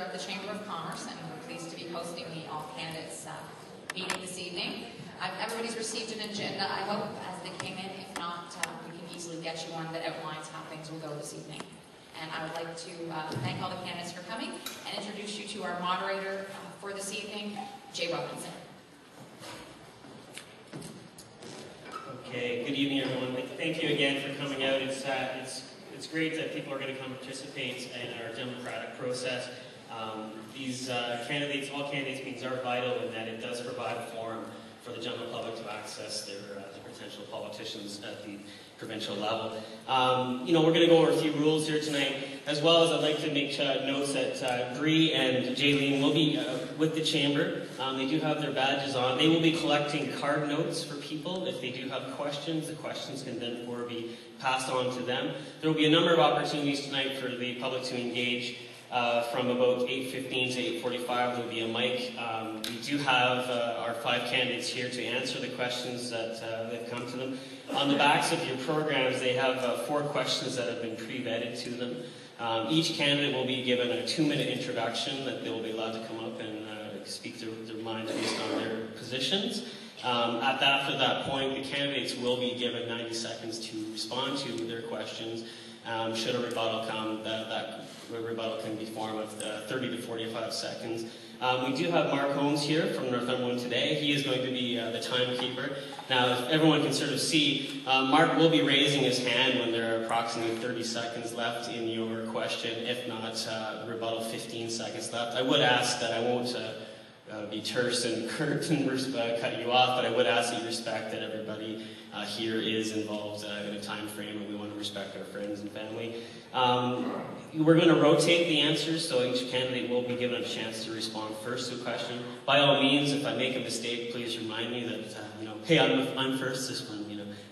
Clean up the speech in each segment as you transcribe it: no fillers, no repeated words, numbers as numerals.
of the Chamber of Commerce, and we're pleased to be hosting the All Candidates meeting this evening. Everybody's received an agenda, I hope, as they came in. If not, we can easily get you one that outlines how things will go this evening. And I would like to thank all the candidates for coming and introduce you to our moderator for this evening, Jay Robinson. Okay, good evening, everyone. Thank you again for coming out. It's great that people are going to come participate in our democratic process. These candidates, all candidates meetings are vital in that it does provide a forum for the general public to access their potential politicians at the provincial level. We're going to go over a few rules here tonight, as well as I'd like to make notes that Bree and Jaylene will be with the Chamber. They do have their badges on. They will be collecting card notes for people. If they do have questions, the questions can then be passed on to them. There will be a number of opportunities tonight for the public to engage. From about 8:15 to 8:45, there will be a mic. We do have our 5 candidates here to answer the questions that come to them. On the backs of your programs, they have 4 questions that have been pre-vetted to them. Each candidate will be given a 2-minute introduction that they will be allowed to come up and speak their mind based on their positions. After that point, the candidates will be given 90 seconds to respond to their questions. Should a rebuttal come, that rebuttal can be formed of 30 to 45 seconds. We do have Mark Holmes here from Northumberland today. He is going to be the timekeeper. Now, if everyone can sort of see, Mark will be raising his hand when there are approximately 30 seconds left in your question. If not, rebuttal 15 seconds left. I would ask that I won't be terse and curt and cut you off, but I would ask that you respect that everybody here is involved in a time frame, and we want to respect our friends and family. We're going to rotate the answers, so each candidate will be given a chance to respond first to a question. By all means, if I make a mistake, please remind me that, hey, I'm first this one.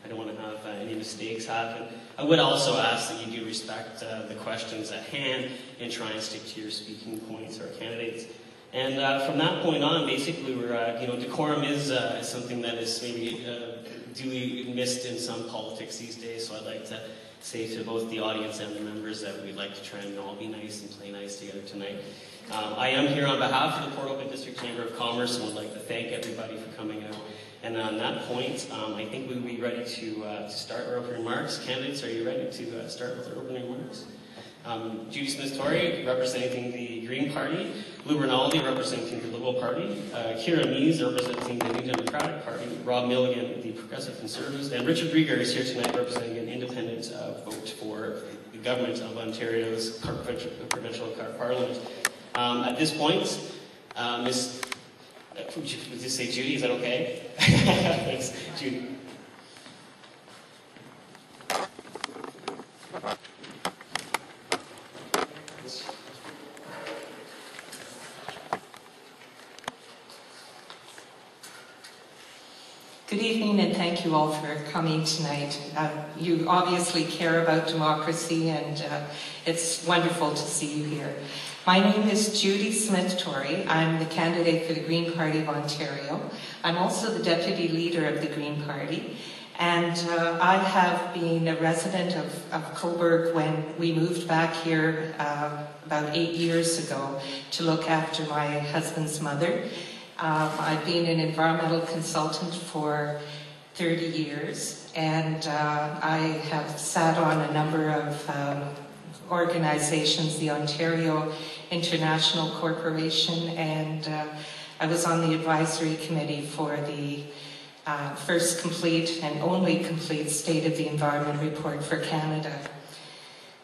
I don't want to have any mistakes happen. I would also ask that you do respect the questions at hand and try and stick to your speaking points or candidates. And from that point on, basically, decorum is something that is maybe duly missed in some politics these days. So I'd like to say to both the audience and the members that we'd like to try and all be nice and play nice together tonight. I am here on behalf of the Port Open District Chamber of Commerce and would like to thank everybody for coming out. And on that point, I think we'll be ready to start our opening remarks. Candidates, are you ready to start with our opening remarks? Judy Torrie, representing the Green Party, Rinaldi, representing the Liberal Party, Mees, representing the New Democratic Party, Rob Milligan, the Progressive Conservatives, and Richard Rieger is here tonight representing an independent vote for the Government of Ontario's Provincial Parliament. At this point, would you just say Judy, is that okay? Thanks, Judy. Good evening, and thank you all for coming tonight. You obviously care about democracy, and it's wonderful to see you here. My name is Judy Torrie. I'm the candidate for the Green Party of Ontario. I'm also the deputy leader of the Green Party, and I have been a resident of Cobourg when we moved back here about 8 years ago to look after my husband's mother. I've been an environmental consultant for 30 years, and I have sat on a number of organizations, the Ontario International Corporation, and I was on the advisory committee for the first complete and only complete State of the Environment report for Canada.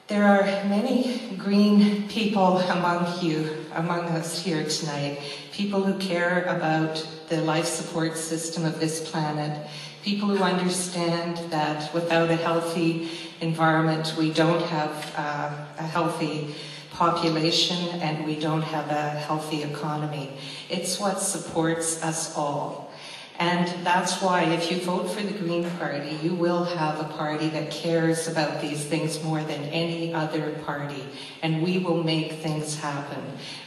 There are many green people among us here tonight, people who care about the life support system of this planet, people who understand that without a healthy environment, we don't have a healthy population and we don't have a healthy economy. It's what supports us all. And that's why if you vote for the Green Party, you will have a party that cares about these things more than any other party. And we will make things happen.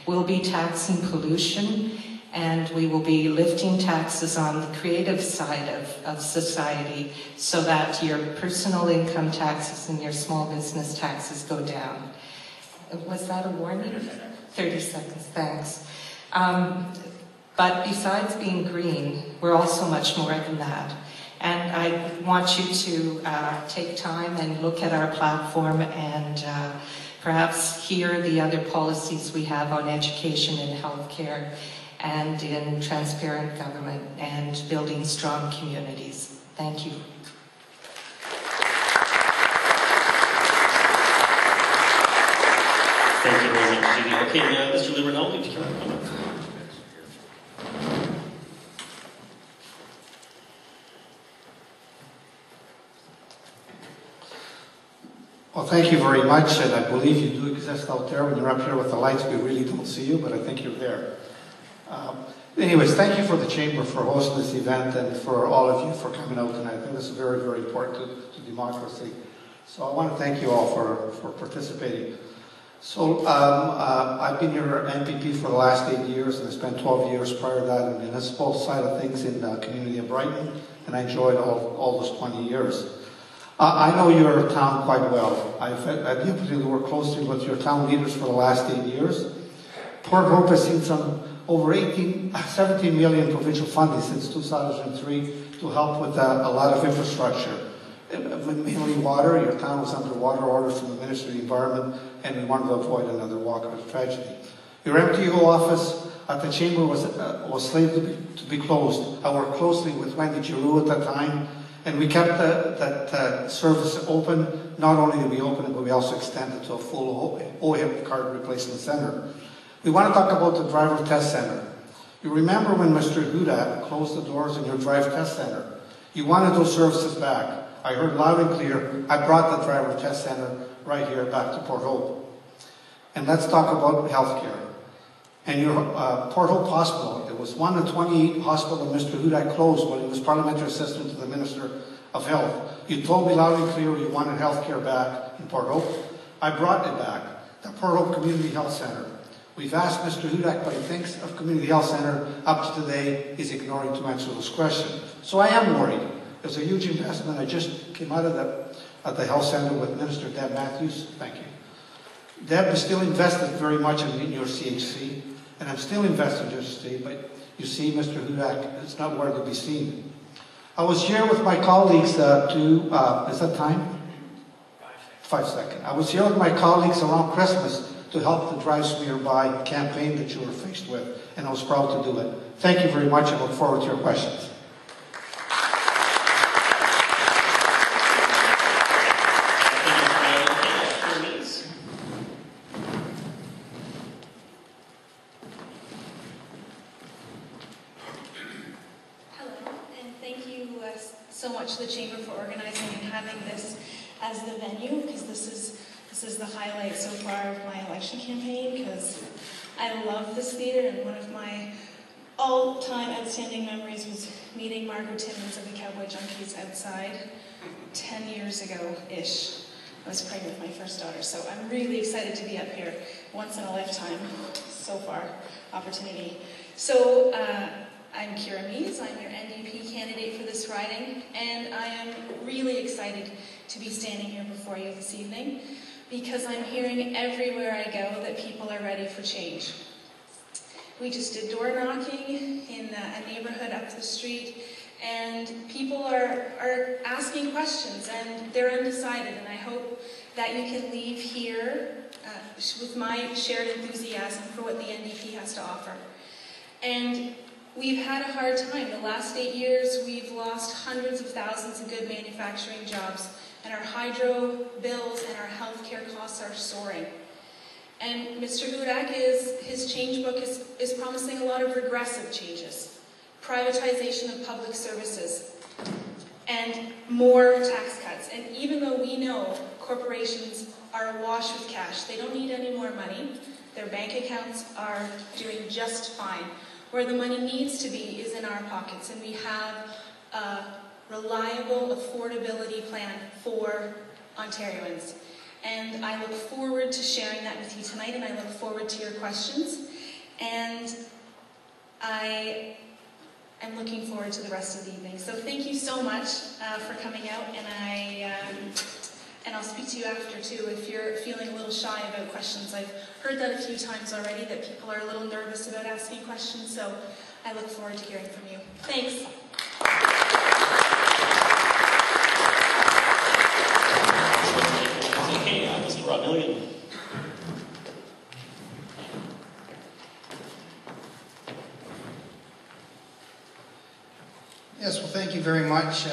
We'll be taxing pollution, and we will be lifting taxes on the creative side of society so that your personal income taxes and your small business taxes go down. Was that a warning? 30 seconds, thanks. But besides being green, we're also much more than that. And I want you to take time and look at our platform and perhaps hear the other policies we have on education and healthcare and in transparent government and building strong communities. Thank you. Thank you very much, Judy. Okay, now Mr. Rinaldi, would you come up? Well, thank you very much, and I believe you do exist out there. When you're up here with the lights, we really don't see you, but I think you're there. Anyways, thank you for the Chamber for hosting this event and for all of you for coming out tonight. I think this is very, very important to democracy. So I want to thank you all for participating. So I've been your MPP for the last 8 years, and I spent 12 years prior to that on the municipal side of things in the community of Brighton, and I enjoyed all those 20 years. I know your town quite well. I've had the opportunity to work closely with your town leaders for the last 8 years. Port Hope has seen some over 17 million provincial funding since 2003 to help with a lot of infrastructure. Mainly water. Your town was under water orders from the Ministry of the Environment, and we wanted to avoid another water tragedy. Your MTO office at the Chamber was slated to be closed. I worked closely with Wendy Giroux at that time, and we kept that service open. Not only did we open it, but we also extended to a full OHIP card replacement center. We want to talk about the driver test center. You remember when Mr. Hudak closed the doors in your driver test center? You wanted those services back. I heard loud and clear, I brought the driver test center right here back to Port Hope. And let's talk about healthcare. And your Port Hope Hospital, it was one of the 28 hospitals Mr. Hudak closed when he was parliamentary assistant to the Minister of Health. You told me loud and clear you wanted healthcare back in Port Hope. I brought it back, the Port Hope Community Health Center. We've asked Mr. Hudak what he thinks of Community Health Center. Up to today, he's ignoring to answer this question. So I am worried. There's a huge investment. I just came out of the health center with Minister Deb Matthews. Thank you. Deb is still invested very much in your CHC, and I'm still invested in your CHC, but you see, Mr. Hudak, it's not where to be seen. I was here with my colleagues is that time? 5 seconds. I was here with my colleagues around Christmas to help the Drive Smear By campaign that you were faced with, and I was proud to do it. Thank you very much, and look forward to your questions. So much to the Chamber for organizing and having this as the venue, because this is the highlight so far of my election campaign, because I love this theatre, and one of my all-time outstanding memories was meeting Margaret Timmins of the Cowboy Junkies outside 10 years ago-ish. I was pregnant with my first daughter, so I'm really excited to be up here, once in a lifetime, so far, opportunity. So, I'm Mees, I'm your NDP candidate for this riding, and I am really excited to be standing here before you this evening because I'm hearing everywhere I go that people are ready for change. We just did door knocking in a neighborhood up the street, and people are asking questions, and they're undecided, and I hope that you can leave here with my shared enthusiasm for what the NDP has to offer. And we've had a hard time. The last 8 years, we've lost hundreds of thousands of good manufacturing jobs, and our hydro bills and our healthcare costs are soaring. And Mr. Hudak, his change book is promising a lot of regressive changes. Privatization of public services, and more tax cuts. And even though we know corporations are awash with cash, they don't need any more money, their bank accounts are doing just fine. Where the money needs to be is in our pockets, and we have a reliable affordability plan for Ontarians. And I look forward to sharing that with you tonight, and I look forward to your questions. And I am looking forward to the rest of the evening. So thank you so much for coming out, and I and I'll speak to you after too if you're feeling a little shy about questions. I've heard that a few times already, that people are a little nervous about asking questions, so I look forward to hearing from you. Thanks. Okay, Mr. Rob Milligan. Yes, well, thank you very much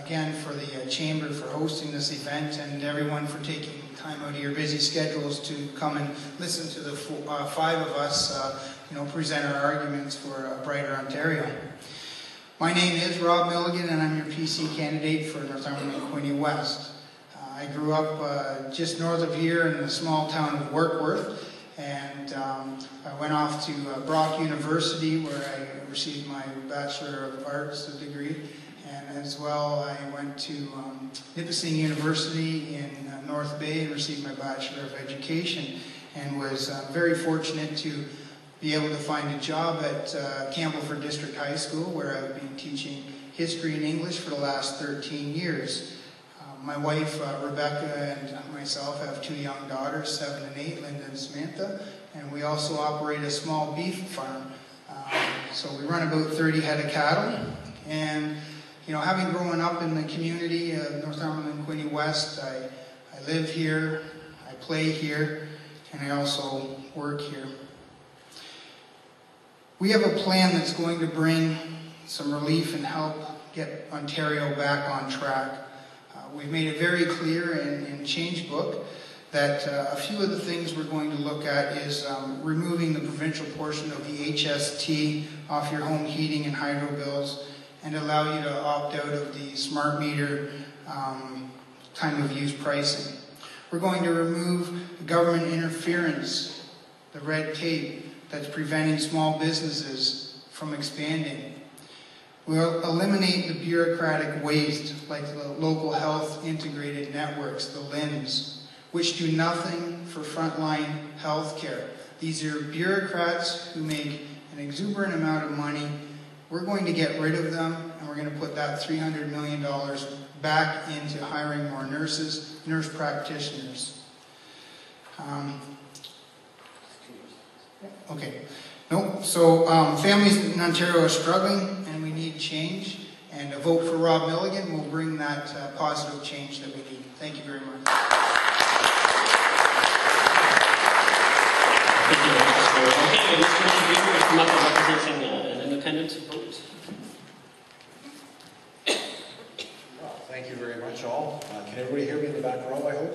again for the Chamber for hosting this event, and everyone for taking time out of your busy schedules to come and listen to the five of us present our arguments for a brighter Ontario. My name is Rob Milligan, and I'm your PC candidate for Northumberland West. I grew up just north of here in the small town of Warkworth, and I went off to Brock University, where I received my Bachelor of Arts degree, and as well I went to Nipissing University in North Bay and received my Bachelor of Education, and was very fortunate to be able to find a job at Campbellford District High School, where I've been teaching history and English for the last 13 years. My wife, Rebecca, and myself have two young daughters, 7 and 8, Linda and Samantha, and we also operate a small beef farm. So we run about 30 head of cattle, and having grown up in the community of Northumberland West, I live here, I play here, and I also work here. We have a plan that's going to bring some relief and help get Ontario back on track. We've made it very clear in Change Book that a few of the things we're going to look at is removing the provincial portion of the HST off your home heating and hydro bills, and allow you to opt out of the smart meter time of use pricing. We're going to remove government interference, the red tape that's preventing small businesses from expanding. We'll eliminate the bureaucratic waste like the local health integrated networks, the LINs, which do nothing for frontline health care. These are bureaucrats who make an exuberant amount of money. We're going to get rid of them, and we're going to put that $300 million back into hiring more nurses, nurse practitioners. Families in Ontario are struggling, and we need change, and a vote for Rob Milligan will bring that positive change that we need. Thank you very much. Okay, Mr. Rieger will come up and representing an independent vote. Well, thank you very much, all. Can everybody hear me in the back row, I hope?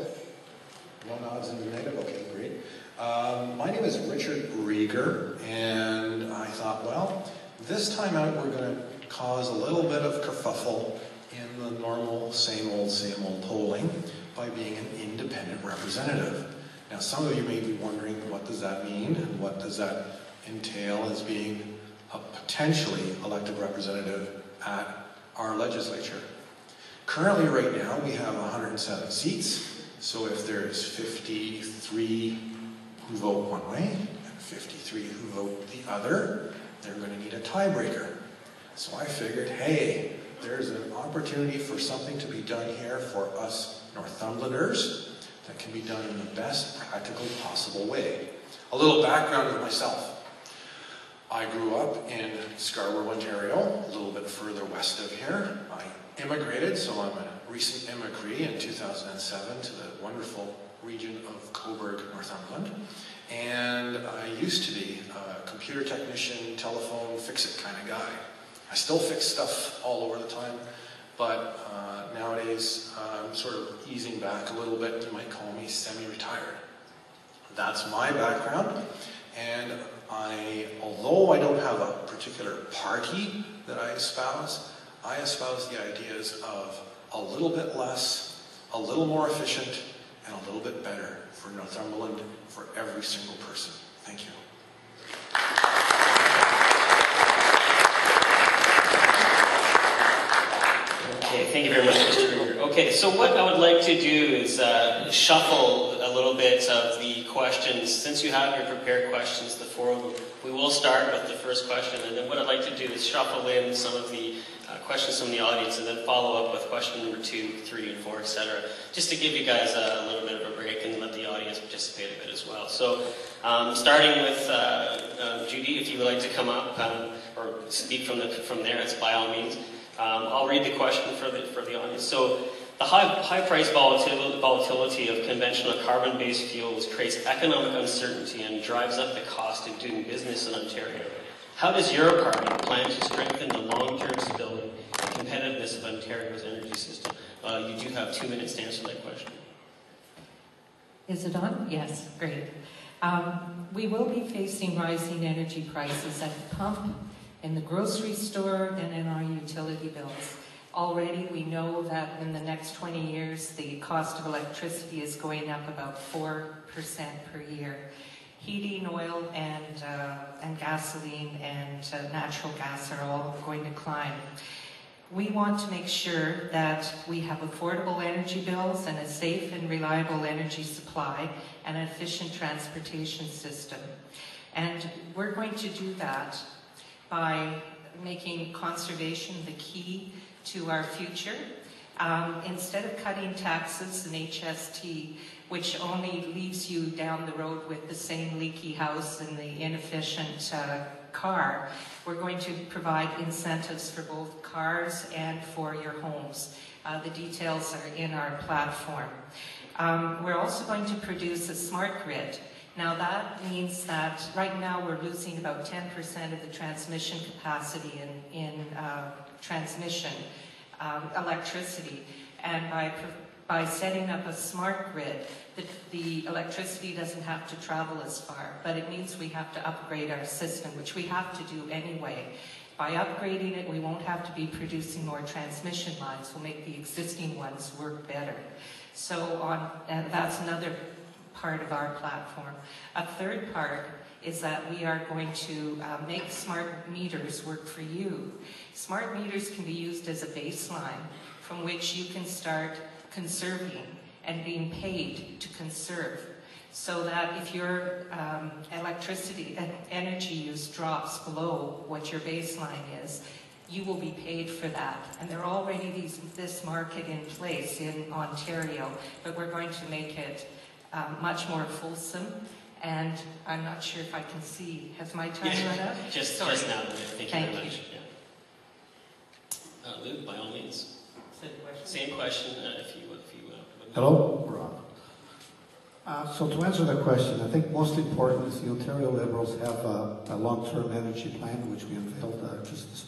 No nods in the negative? Okay, great. My name is Richard Rieger, and I thought, well, this time out we're going to cause a little bit of kerfuffle in the normal same old polling by being an independent representative. Now, some of you may be wondering, what does that mean, and what does that entail as being a potentially elected representative at our legislature? Currently, right now, we have 107 seats, so if there's 53 who vote one way and 53 who vote the other, they're going to need a tiebreaker. So I figured, hey, there's an opportunity for something to be done here for us Northumberlanders that can be done in the best practical possible way. A little background of myself. I grew up in Scarborough, Ontario, a little bit further west of here. I immigrated, so I'm a recent immigree in 2007 to the wonderful region of Coburg, Northumberland. And I used to be a computer technician, telephone, fix-it kind of guy. I still fix stuff all over the time, but nowadays I'm sort of easing back a little bit. You might call me semi-retired. That's my background, and although I don't have a particular party that I espouse the ideas of a little bit less, a little more efficient, and a little bit better for Northumberland, for every single person. Thank you. Okay, thank you very much, Mr. Rieger. Okay, so what I would like to do is shuffle a little bit of the questions. Since you have your prepared questions, the four of them, we will start with the first question, and then what I'd like to do is shuffle in some of the questions from the audience, and then follow up with question number 2, 3, and 4, etc. Just to give you guys a little bit of a break and let the audience participate a bit as well. So, starting with Judy, if you would like to come up or speak from there, it's by all means. I'll read the question for the audience. So, the high price volatility of conventional carbon-based fuels creates economic uncertainty and drives up the cost of doing business in Ontario. How does your party plan to strengthen the long-term stability and competitiveness of Ontario's energy system? You do have 2 minutes to answer that question. Is it on? Yes, great. We will be facing rising energy prices at the pump, in the grocery store, and in our utility bills. Already we know that in the next 20 years the cost of electricity is going up about 4% per year. Heating oil and gasoline and natural gas are all going to climb. We want to make sure that we have affordable energy bills and a safe and reliable energy supply and an efficient transportation system. And we're going to do that by making conservation the key to our future. Instead of cutting taxes and HST, which only leaves you down the road with the same leaky house and the inefficient car, we're going to provide incentives for both cars and for your homes. The details are in our platform. We're also going to produce a smart grid. Now that means that right now we're losing about 10% of the transmission capacity in transmission electricity. And by setting up a smart grid, the electricity doesn't have to travel as far, but it means we have to upgrade our system, which we have to do anyway. By upgrading it, we won't have to be producing more transmission lines. We'll make the existing ones work better. So that's another part of our platform. A third part is that we are going to make smart meters work for you. Smart meters can be used as a baseline from which you can start conserving and being paid to conserve, so that if your electricity energy use drops below what your baseline is, you will be paid for that. And there are already this market in place in Ontario, but we're going to make it much more fulsome. And I'm not sure if I can see. Has my time run out? Just now. Thank you very much. Yeah. Lou, by all means. Same question, if you would. Hello? We're on. So to answer the question, I think most important is the Ontario Liberals have a long-term energy plan, which we unveiled just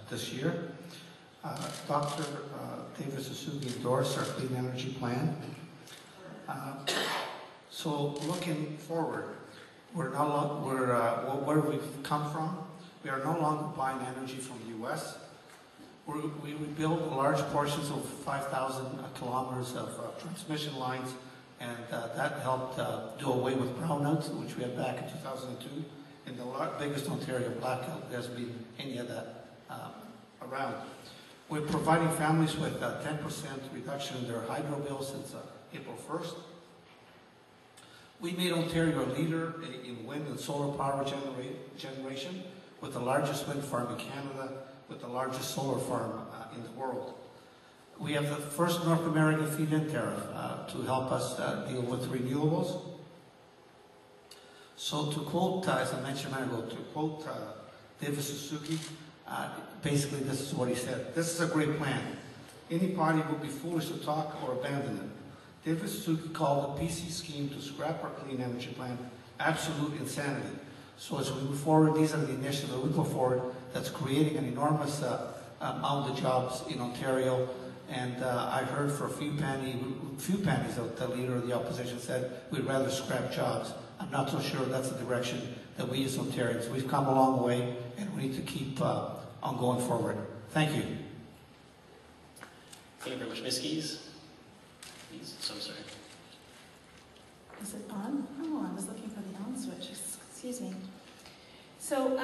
this year. Dr. David Suzuki endorsed our clean energy plan. So looking forward, where we've come from, we are no longer buying energy from the U.S. We built large portions of 5,000 kilometers of transmission lines, and that helped do away with brownouts, which we had back in 2002. And the biggest Ontario blackout, there hasn't been any of that around. We're providing families with a 10% reduction in their hydro bill since April 1st. We made Ontario a leader in wind and solar power generation, with the largest wind farm in Canada, with the largest solar farm in the world. We have the first North American feed-in tariff to help us deal with renewables. So to quote, as I mentioned a minute ago, to quote David Suzuki, basically this is what he said: "This is a great plan. Any party would be foolish to talk or abandon it." David Suzuki called the PC scheme to scrap our clean energy plan absolute insanity. So as we move forward, these are the initiatives that we go forward that's creating an enormous amount of jobs in Ontario. And I heard for a few pennies that the leader of the opposition said we'd rather scrap jobs. I'm not so sure that's the direction that we as Ontarians. We've come a long way, and we need to keep on going forward. Thank you. Thank you very much. Ms. Keys? So I'm sorry. Is it on? Oh, I was looking for the on switch. Excuse me. So,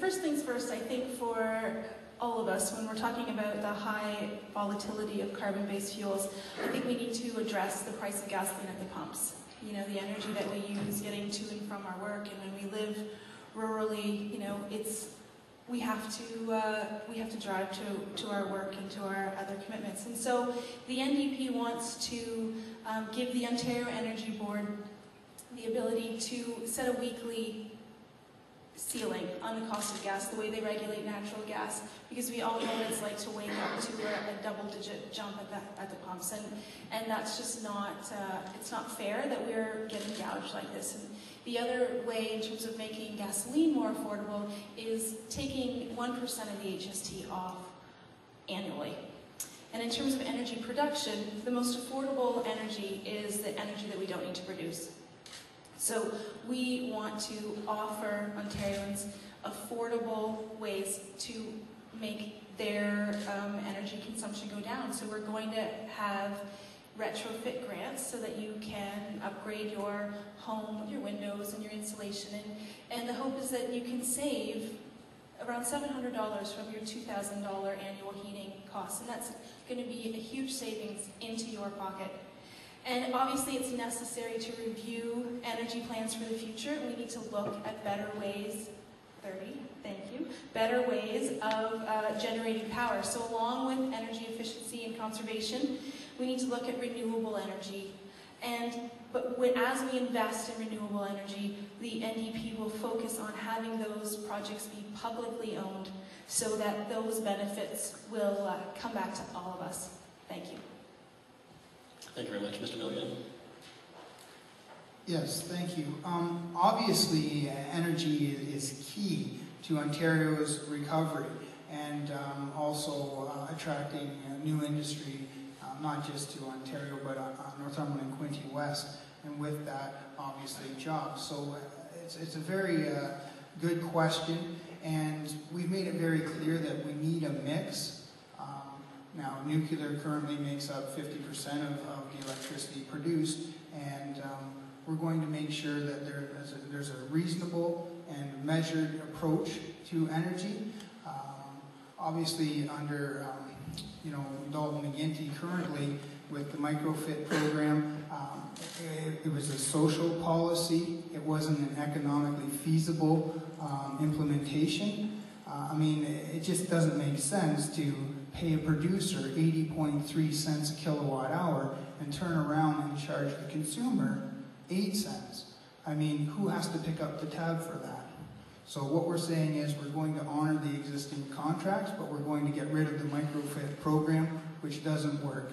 first things first, I think for all of us, when we're talking about the high volatility of carbon-based fuels, I think we need to address the price of gasoline at the pumps. You know, the energy that we use getting to and from our work, and when we live rurally, you know, it's we have to drive to our work and to our other commitments. And so the NDP wants to give the Ontario Energy Board the ability to set a weekly ceiling on the cost of gas, the way they regulate natural gas, because we all know what it's like to wake up to a double-digit jump at the pumps, and that's just not, it's not fair that we're getting gouged like this. And the other way, in terms of making gasoline more affordable, is taking 1% of the HST off annually. And in terms of energy production, the most affordable energy is the energy that we don't need to produce. So we want to offer Ontarians affordable ways to make their energy consumption go down. So we're going to have retrofit grants so that you can upgrade your home, your windows, and your insulation. And the hope is that you can save around $700 from your $2,000 annual heating costs. And that's going to be a huge savings into your pocket. And obviously it's necessary to review energy plans for the future. We need to look at better ways, better ways of generating power. So along with energy efficiency and conservation, we need to look at renewable energy. But as we invest in renewable energy, the NDP will focus on having those projects be publicly owned so that those benefits will come back to all of us. Thank you. Thank you very much. Mr. Milligan. Yes, thank you. Obviously, energy is key to Ontario's recovery and also attracting new industry, not just to Ontario, but Northumberland and Quinte West, and with that, obviously, jobs. So it's a very good question, and we've made it very clear that we need a mix. Now, nuclear currently makes up 50% of the electricity produced, and we're going to make sure that there's a reasonable and measured approach to energy. Obviously, under Dalton McGuinty currently with the microfit program, it was a social policy. It wasn't an economically feasible implementation. I mean, it just doesn't make sense to pay a producer 80.3 cents a kilowatt hour and turn around and charge the consumer 8 cents. I mean, who has to pick up the tab for that? So what we're saying is we're going to honor the existing contracts, but we're going to get rid of the microfit program, which doesn't work.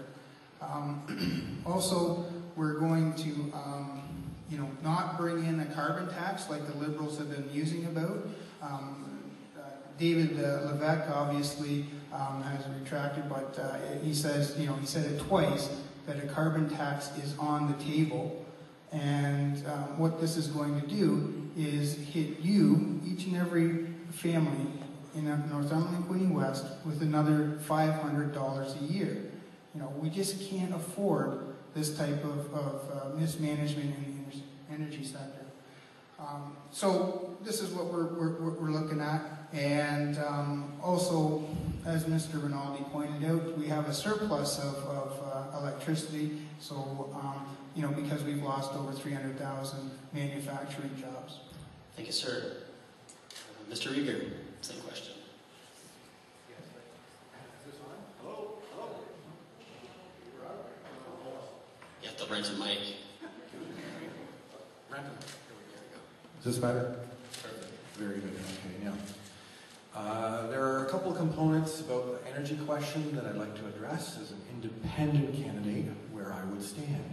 Also, we're going to not bring in a carbon tax like the Liberals have been musing about. David Levesque obviously has retracted, but he says, he said it twice, that a carbon tax is on the table. And what this is going to do is hit you, each and every family in Northumberland and Quinte West, with another $500 a year. We just can't afford this type of mismanagement in the energy sector. So this is what we're looking at. And also, as Mr. Rinaldi pointed out, we have a surplus of electricity. So, because we've lost over 300,000 manufacturing jobs. Thank you, sir. Mr. Rieger, same question. Hello? You have to rent a mic. Is this better? Perfect. Very good. Okay, now. There are a couple of components about the energy question that I'd like to address as an independent candidate where I would stand.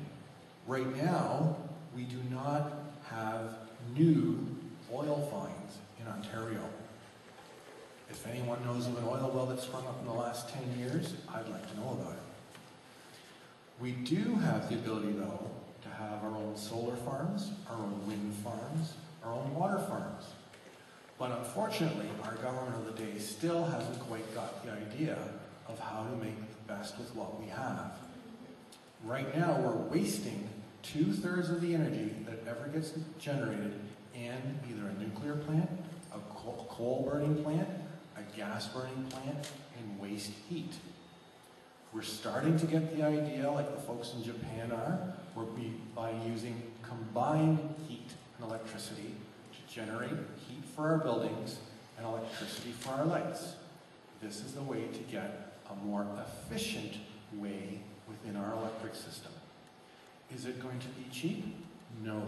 Right now, we do not have new oil finds in Ontario. If anyone knows of an oil well that's sprung up in the last 10 years, I'd like to know about it. We do have the ability, though, to have our own solar farms, our own wind farms, our own water farms. But unfortunately, our government of the day still hasn't quite got the idea of how to make the best with what we have. Right now, we're wasting 2/3 of the energy that ever gets generated in either a nuclear plant, a coal-burning plant, a gas-burning plant, and waste heat. We're starting to get the idea, like the folks in Japan are, by using combined heat and electricity to generate heat for our buildings and electricity for our lights. This is the way to get a more efficient way within our electric system. Is it going to be cheap? No.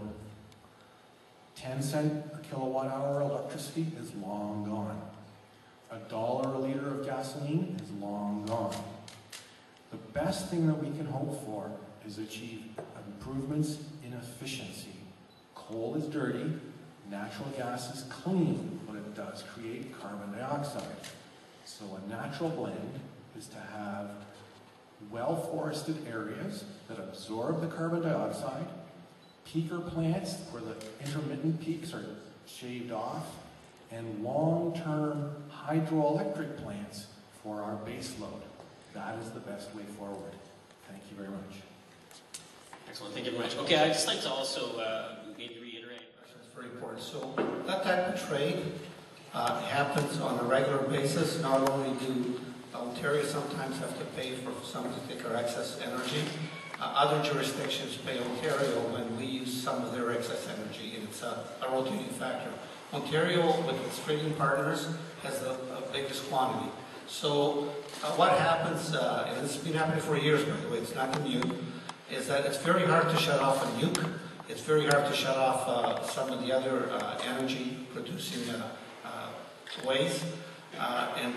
10 cent a kilowatt hour electricity is long gone. $1 a liter of gasoline is long gone. The best thing that we can hope for is achieve improvements in efficiency. Coal is dirty, natural gas is clean, but it does create carbon dioxide. So a natural blend is to have well-forested areas that absorb the carbon dioxide, peaker plants where the intermittent peaks are shaved off, and long-term hydroelectric plants for our base load. That is the best way forward. Thank you very much. Excellent, thank you very much. Okay, I'd just like to also maybe reiterate. It's very important. So that type of trade happens on a regular basis. Not only do Ontario sometimes have to pay for some to take our excess energy, other jurisdictions pay Ontario when we use some of their excess energy, and it's a rotating factor. Ontario, with its trading partners, has the biggest quantity. So what happens, and this has been happening for years, by the way, it's nothing new, is that it's very hard to shut off a nuke. It's very hard to shut off some of the other energy-producing ways.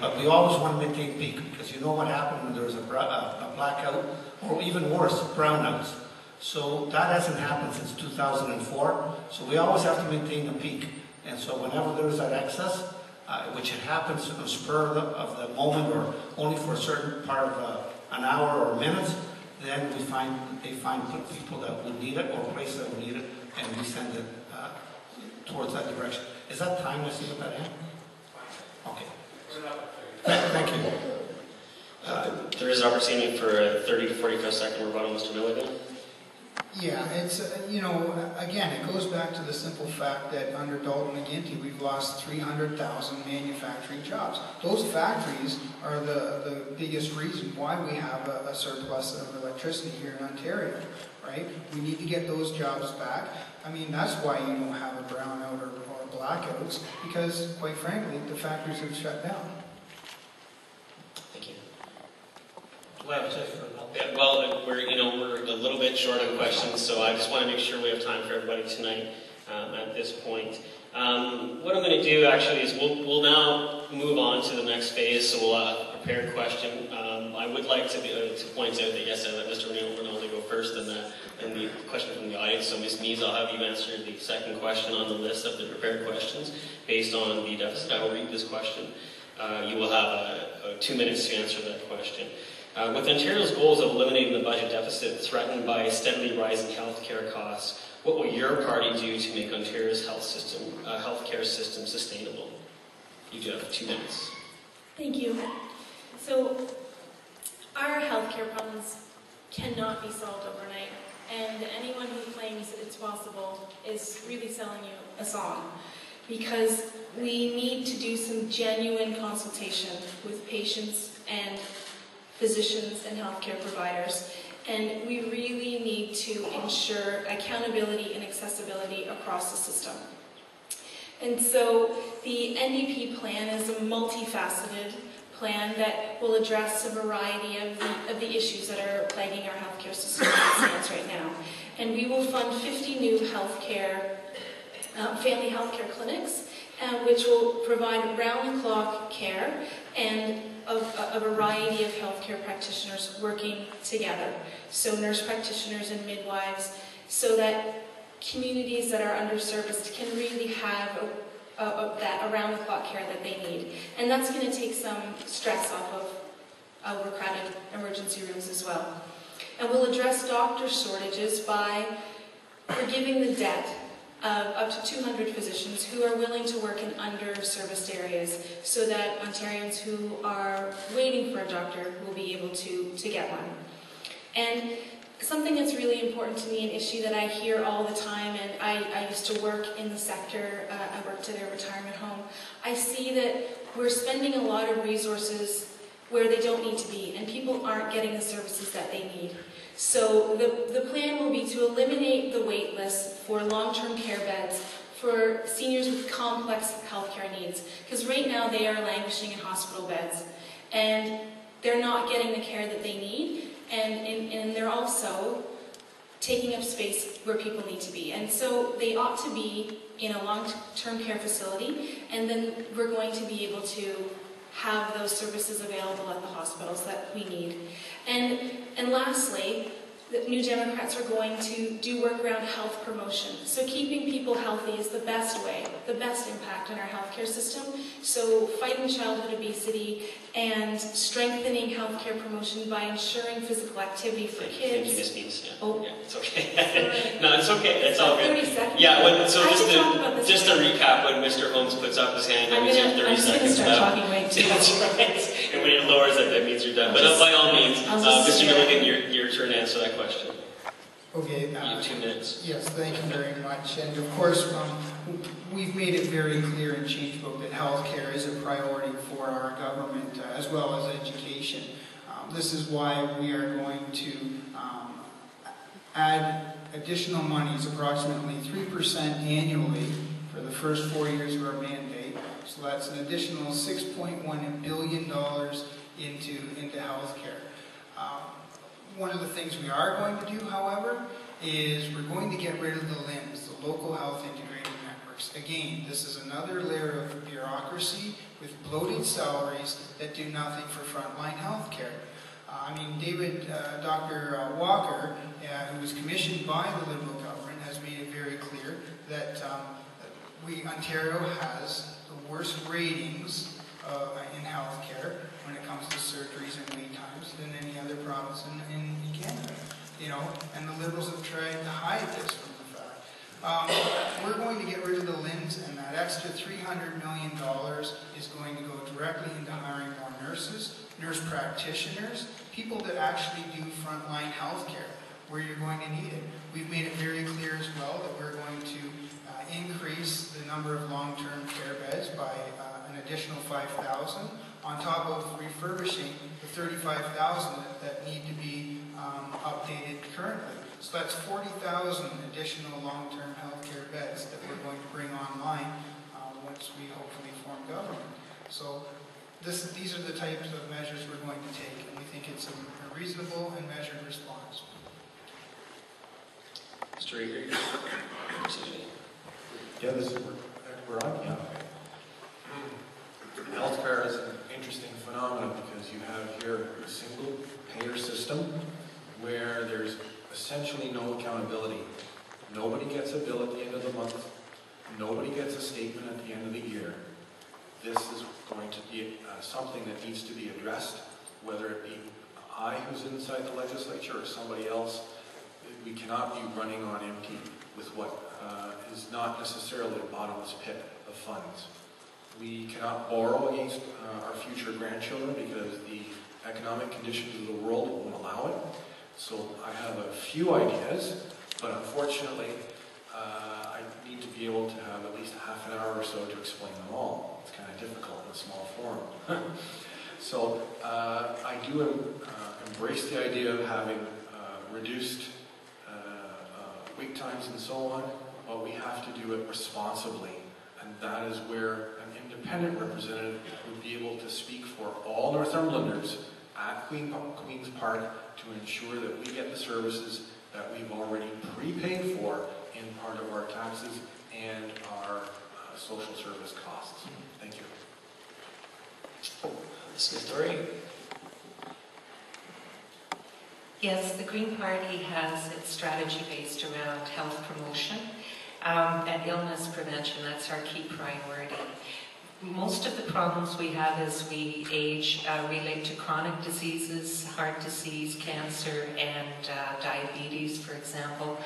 But we always want to maintain peak, because you know what happened when there's a blackout, or even worse, brownouts. So that hasn't happened since 2004. So we always have to maintain the peak. And so whenever there's that excess, which it happens on the spur of the moment, or only for a certain part of an hour or minutes, then they find people that would need it, or places that would need it, and we send it towards that direction. Is that time to see what that is? Okay. Thank you. There is an opportunity for a 30 to 45 second rebuttal, Mr. Milligan. Yeah, it's, again, it goes back to the simple fact that under Dalton McGuinty, we've lost 300,000 manufacturing jobs. Those factories are the biggest reason why we have a surplus of electricity here in Ontario, right? We need to get those jobs back. I mean, that's why you don't have a brownout or blackouts, because, quite frankly, the factories have shut down. Thank you. Well, we're a little bit short on questions, so I just want to make sure we have time for everybody tonight at this point. What I'm going to do actually is we'll now move on to the next phase, so we'll have a prepared question. I would like to point out that yes, I let Mr. Rinaldi go first and the question from the audience. So Ms. Mees, I'll have you answer the second question on the list of the prepared questions based on the deficit. I will read this question. You will have 2 minutes to answer that question. With Ontario's goals of eliminating the budget deficit threatened by steadily rising healthcare costs, what will your party do to make Ontario's healthcare system sustainable? You do have 2 minutes. Thank you. So, our healthcare problems cannot be solved overnight, and anyone who claims that it's possible is really selling you a song, because we need to do some genuine consultation with patients and physicians and healthcare providers, and we really need to ensure accountability and accessibility across the system. And so the NDP plan is a multifaceted plan that will address a variety of the issues that are plaguing our healthcare system as it stands right now. And we will fund 50 new family healthcare clinics, which will provide round-the-clock care and a variety of healthcare practitioners working together. So nurse practitioners and midwives, so that communities that are underserviced can really have that around-the-clock care that they need. And that's going to take some stress off of overcrowded emergency rooms as well. And we'll address doctor shortages by forgiving the debt of up to 200 physicians who are willing to work in underserviced areas, so that Ontarians who are waiting for a doctor will be able to get one. And something that's really important to me, an issue that I hear all the time, and I used to work in the sector, I worked at a retirement home. I see that we're spending a lot of resources where they don't need to be, and people aren't getting the services that they need. So the plan will be to eliminate the wait lists for long-term care beds for seniors with complex healthcare needs. Because right now they are languishing in hospital beds, and they're not getting the care that they need, and they're also taking up space where people need to be. And so they ought to be in a long-term care facility, and then we're going to be able to have those services available at the hospitals that we need. And lastly, the New Democrats are going to do work around health promotion. So keeping people healthy is the best way, the best impact on our healthcare system. So fighting childhood obesity and strengthening healthcare promotion by ensuring physical activity for kids. Thank you, Ms. Mees. Yeah. Oh, yeah, it's okay. Sorry. No, it's okay. It's all good. 30 seconds. Yeah. So I have to talk about this just to later. recap, when Mr. Holmes puts up his hand, that means you have 30 I'm just going to seconds start left. talking right to That's right. And when it lowers it, that means you're done. But by all means, Mr. Milligan, your turn to answer that question. Okay. You have 2 minutes. Yes, thank you very much. And of course, we've made it very clear in Changebook that healthcare is a priority for our government as well as education. This is why we are going to add additional monies, approximately 3% annually for the first 4 years of our mandate. So that's an additional $6.1 billion into healthcare. One of the things we are going to do, however, is we're going to get rid of the LHINs, the local health integrated networks. Again, this is another layer of bureaucracy with bloated salaries that do nothing for frontline health care. Dr. Walker, who was commissioned by the Liberal government, has made it very clear that Ontario has the worst ratings in healthcare when it comes to surgeries and wait times than any other province in Canada. And the Liberals have tried to hide this from the fact. We're going to get rid of the LHINs, and that extra $300 million is going to go directly into hiring more nurses, nurse practitioners, people that actually do frontline health care, where you're going to need it. We've made it very clear as well that we're going to increase the number of long-term care beds by an additional 5,000, on top of refurbishing the 35,000 that need to be updated currently. So that's 40,000 additional long-term healthcare beds that we're going to bring online once we hopefully form government. So these are the types of measures we're going to take, and we think it's a reasonable and measured response. Mr. Rieger. Yeah, we're on. Yeah. Healthcare is an interesting phenomenon because you have here a single payer system where there's essentially no accountability. Nobody gets a bill at the end of the month. Nobody gets a statement at the end of the year. This is going to be something that needs to be addressed, whether it be I who's inside the legislature or somebody else. We cannot be running on empty with what is not necessarily a bottomless pit of funds. We cannot borrow against our future grandchildren because the economic conditions of the world won't allow it. So I have a few ideas, but unfortunately I need to be able to have at least half an hour or so to explain them all. It's kind of difficult in a small forum. So I do embrace the idea of having reduced wait times and so on, but we have to do it responsibly. And that is where an independent representative would be able to speak for all Northumberlanders at Queen's Park to ensure that we get the services that we've already prepaid for in part of our taxes and our social service costs. Thank you. Ms. Torrie. Yes, the Green Party has its strategy based around health promotion and illness prevention. That's our key priority. Most of the problems we have as we age relate to chronic diseases, heart disease, cancer, and diabetes, for example.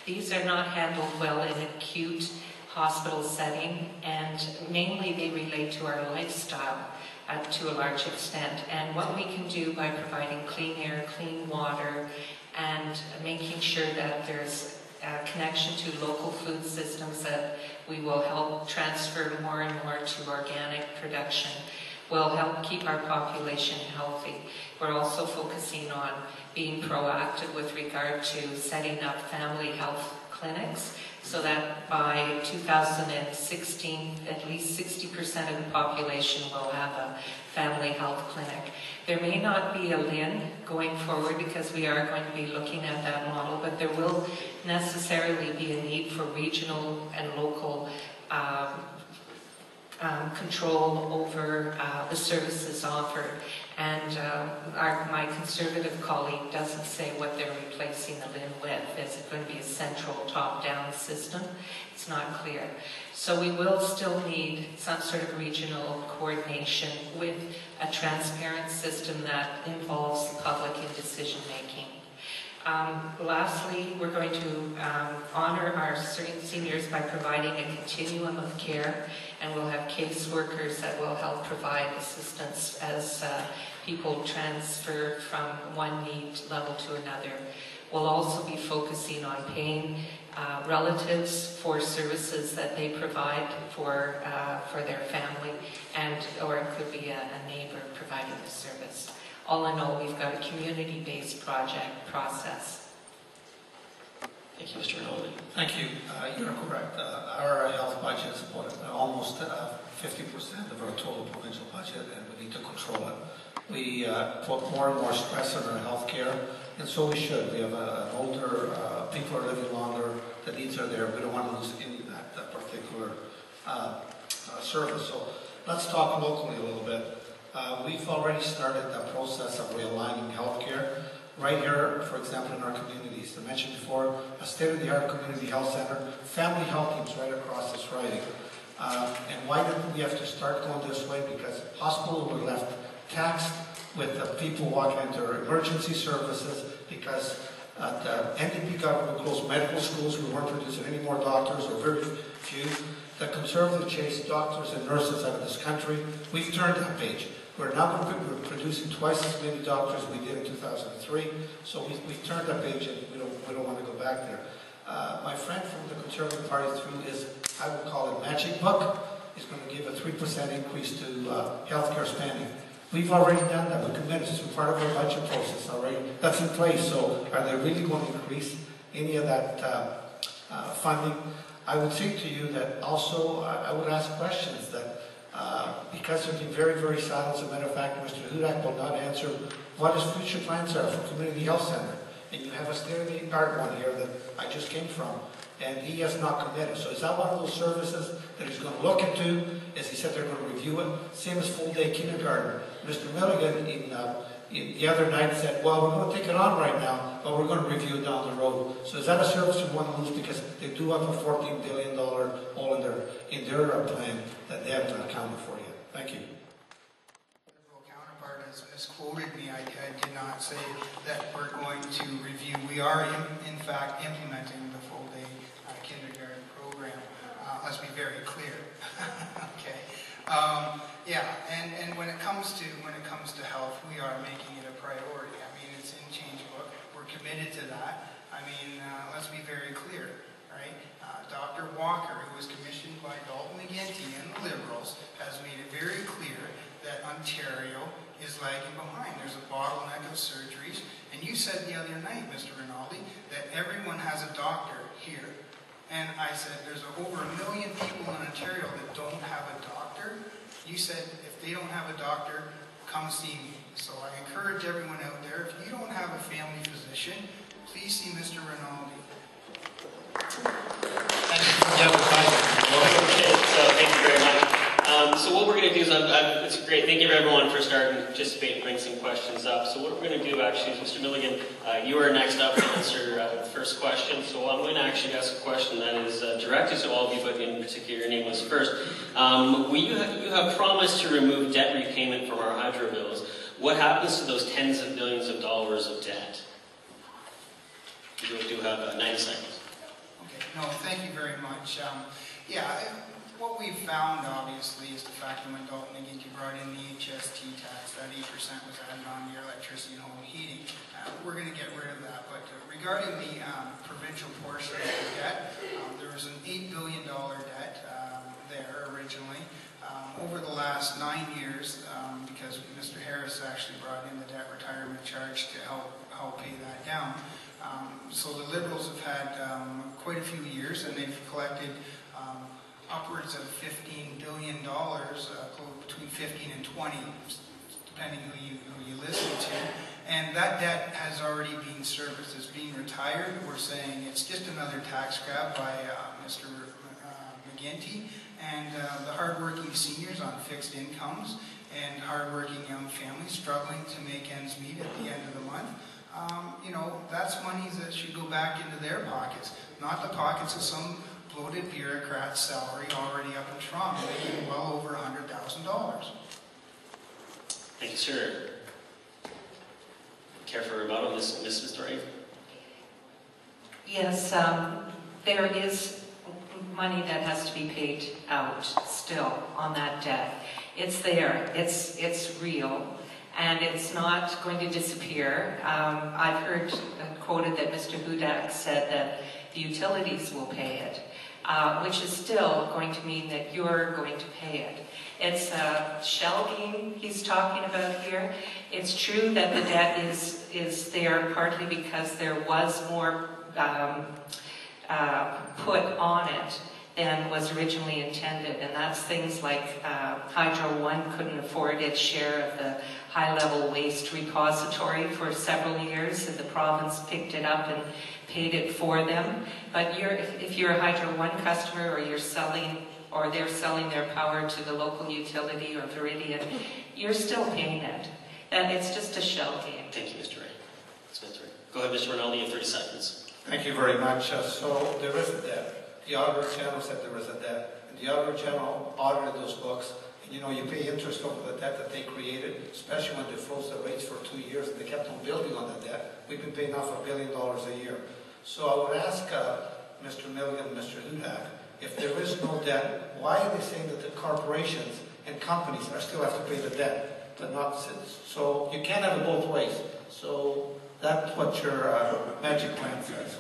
These are not handled well in an acute hospital setting, and mainly they relate to our lifestyle to a large extent. And what we can do by providing clean air, clean water, and making sure that there's a connection to local food systems, that we will help transfer more and more to organic production, will help keep our population healthy. We're also focusing on being proactive with regard to setting up family health clinics, so that by 2016, at least 60% of the population will have a family health clinic. There may not be a LIN going forward because we are going to be looking at that model, but there will necessarily be a need for regional and local control over the services offered. And my conservative colleague doesn't say what they're replacing the LIN with. Is it going to be a central top-down system? It's not clear. So we will still need some sort of regional coordination with a transparent system that involves the public in decision-making. Lastly, we're going to honor our seniors by providing a continuum of care, and we'll have caseworkers that will help provide assistance as people transfer from one need level to another. We'll also be focusing on paying relatives for services that they provide for their family, or it could be a neighbor providing the service. All in all, we've got a community-based process. Thank you, Mr. Rinaldi. Thank you. You're correct. Our health budget is almost 50% of our total provincial budget, and we need to control it. We put more and more stress on our health care, and so we should. We have an older, people are living longer, the needs are there. We don't want to lose any of that particular service. So let's talk locally a little bit. We've already started the process of realigning healthcare. Right here, for example, in our communities, I mentioned before, a state-of-the-art community health center, family health teams right across this riding. And why did we have to start going this way? Because hospitals were left taxed with the people walking into emergency services, because the NDP government closed medical schools. We weren't producing any more doctors, or very few. The Conservative chased doctors and nurses out of this country. We've turned that page. We're now producing twice as many doctors as we did in 2003. So we've turned that page, and we don't want to go back there. My friend from the Conservative Party, through his, I would call it magic book, is going to give a 3% increase to healthcare spending. We've already done that. We're committed to part of our budget process already. That's in place. So are they really going to increase any of that funding? I would say to you that also I would ask questions that because they're being very, very silent. As a matter of fact, Mr. Hudak will not answer what his future plans are for Community Health Center. And you have a state-of-the-art one here that I just came from, and he has not committed. So is that one of those services that he's going to look into? As he said, they're going to review it. Same as full-day kindergarten. Mr. Milligan the other night said, well, we're going to take it on right now, but we're going to review it down the road. So is that a service we want to lose because they do have a $14 billion hole in their plan that they haven't accounted for yet? Thank you. Liberal counterpart has quoted me. I did not say that we're going to review. We are, in fact, implementing the full-day kindergarten program. Let's be very clear. Okay. Yeah, and when it comes to health, we are making it a priority. I mean, it's in Change Book. We're committed to that. I mean, let's be very clear, right? Dr. Walker, who was commissioned by Dalton McGuinty and the Liberals, has made it very clear that Ontario is lagging behind. There's a bottleneck of surgeries. And you said the other night, Mr. Rinaldi, that everyone has a doctor here. And I said, there's over 1 million people in Ontario that don't have a doctor. You said, if they don't have a doctor, come see me. So I encourage everyone out there, if you don't have a family physician, please see Mr. Rinaldi. Thank you very much. So what we're going to do is, it's great. Thank you everyone for starting to participate and bring some questions up. So what we're going to do actually is, Mr. Milligan, you are next up to answer the first question. So I'm going to actually ask a question that is directed to all of you, but in particular your name was first. You have promised to remove debt repayment from our hydro bills. What happens to those tens of billions of dollars of debt? You do have 90 seconds. Okay, no, thank you very much. What we've found, obviously, is the fact that when Dalton McGuinty brought in the HST tax, that 8% was added on to your electricity and home heating. We're going to get rid of that. But regarding the provincial portion of the debt, there was an $8 billion debt there originally. Over the last 9 years, because Mr. Harris actually brought in the debt retirement charge to help pay that down. So the Liberals have had quite a few years, and they've collected upwards of $15 billion, between 15 and 20, depending who you listen to. And that debt has already been serviced as being retired. We're saying it's just another tax grab by Mr. McGinty and the hardworking seniors on fixed incomes and hardworking young families struggling to make ends meet at the end of the month. You know, that's monies that should go back into their pockets, not the pockets of some bloated bureaucrat's salary already up in Toronto, making well over $100,000. Thank you, sir. Care for a rebuttal, Ms. Torrie? Yes, there is money that has to be paid out still on that debt. It's there, it's real, and it's not going to disappear. I've heard quoted that Mr. Hudak said that the utilities will pay it, which is still going to mean that you're going to pay it. It's a shell game he's talking about here. It's true that the debt is there partly because there was more put on it than was originally intended, and that's things like Hydro One couldn't afford its share of the high-level waste repository for several years, and the province picked it up and paid it for them. But if you're a Hydro One customer, or you're selling, or they're selling their power to the local utility or Viridian, you're still paying it. And it's just a shell game. Thank you, Mr. Ray. Go ahead, Mr. Rinaldi, in 30 seconds. Thank you very much. So there is a debt. The Auditor General said there was a debt. And the Auditor General audited those books. And you know, you pay interest over the debt that they created, especially when they froze the rates for 2 years and they kept on building on the debt. We've been paying off $1 billion a year. So I would ask Mr. Milligan and Mr. Hudak, if there is no debt, why are they saying that the corporations and companies still have to pay the debt, but not citizens? So you can't have it both ways. So that's what your magic plan says.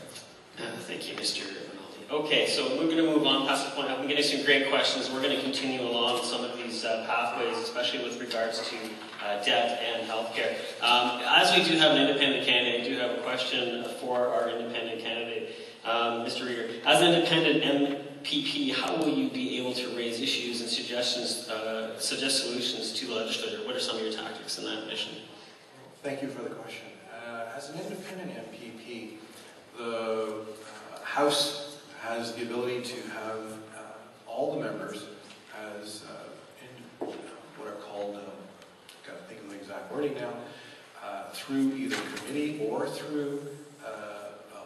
Thank you, Mr. Rinaldi. Okay, so we're going to move on past the point. I've been getting some great questions. We're going to continue along some of these pathways, especially with regards to debt and healthcare. As we do have an independent candidate, I do have a question for our independent candidate, Mr. Rieger. As an independent MPP, how will you be able to raise issues and suggestions, suggest solutions to the legislature? What are some of your tactics in that mission? Thank you for the question. As an independent MPP, the House has the ability to have all the members as in what are called, got to think of the exact wording now, through either committee or through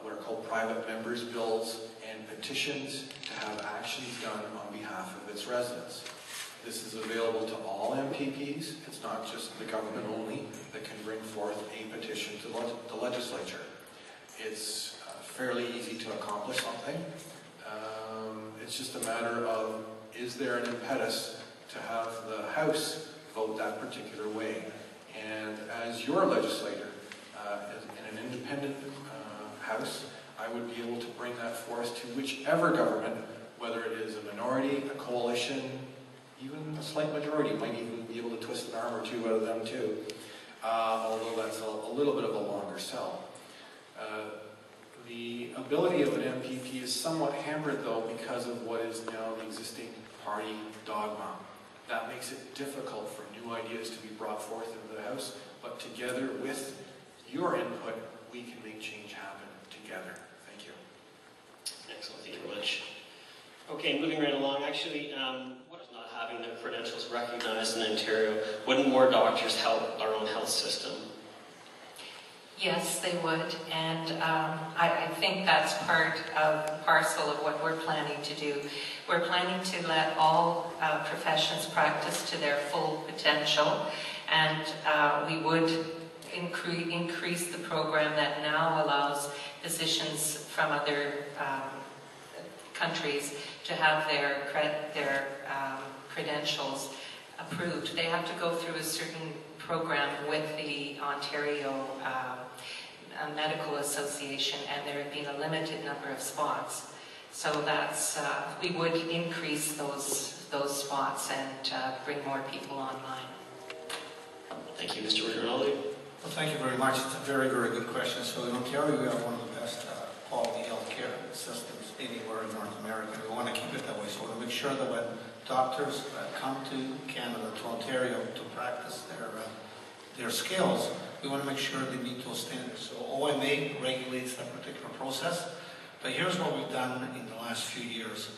what are called private members' bills and petitions to have actions done on behalf of its residents. This is available to all MPPs. It's not just the government only that can bring forth a petition to the legislature. It's fairly easy to accomplish something. It's just a matter of, is there an impetus to have the House vote that particular way? And as your legislator, in an independent House, I would be able to bring that forth to whichever government, whether it is a minority, a coalition, even a slight majority, might even be able to twist an arm or two out of them too, although that's a little bit of a longer sell. The ability of an MPP is somewhat hampered, though, because of what is now the existing party dogma. That makes it difficult for new ideas to be brought forth into the House, but together with your input, we can make change happen together. Thank you. Excellent, thank you very much. Okay, moving right along, actually, what is not having their credentials recognized in Ontario? Wouldn't more doctors help our own health system? Yes, they would, and I think that's part of parcel of what we're planning to do. We're planning to let all professions practice to their full potential, and we would increase the program that now allows physicians from other countries to have their credentials approved. They have to go through a certain program with the Ontario Medical Association, and there have been a limited number of spots. So that's, we would increase those spots and bring more people online. Thank you, Mr. Rinaldi. Well, thank you very much. It's a very, very good question. So in Ontario, we have one of the best quality healthcare systems anywhere in North America. We want to keep it that way. So we want to make sure that when doctors come to Canada, to Ontario, to practice their skills, we want to make sure they meet those standards. So OMA regulates that particular process. But here's what we've done in the last few years.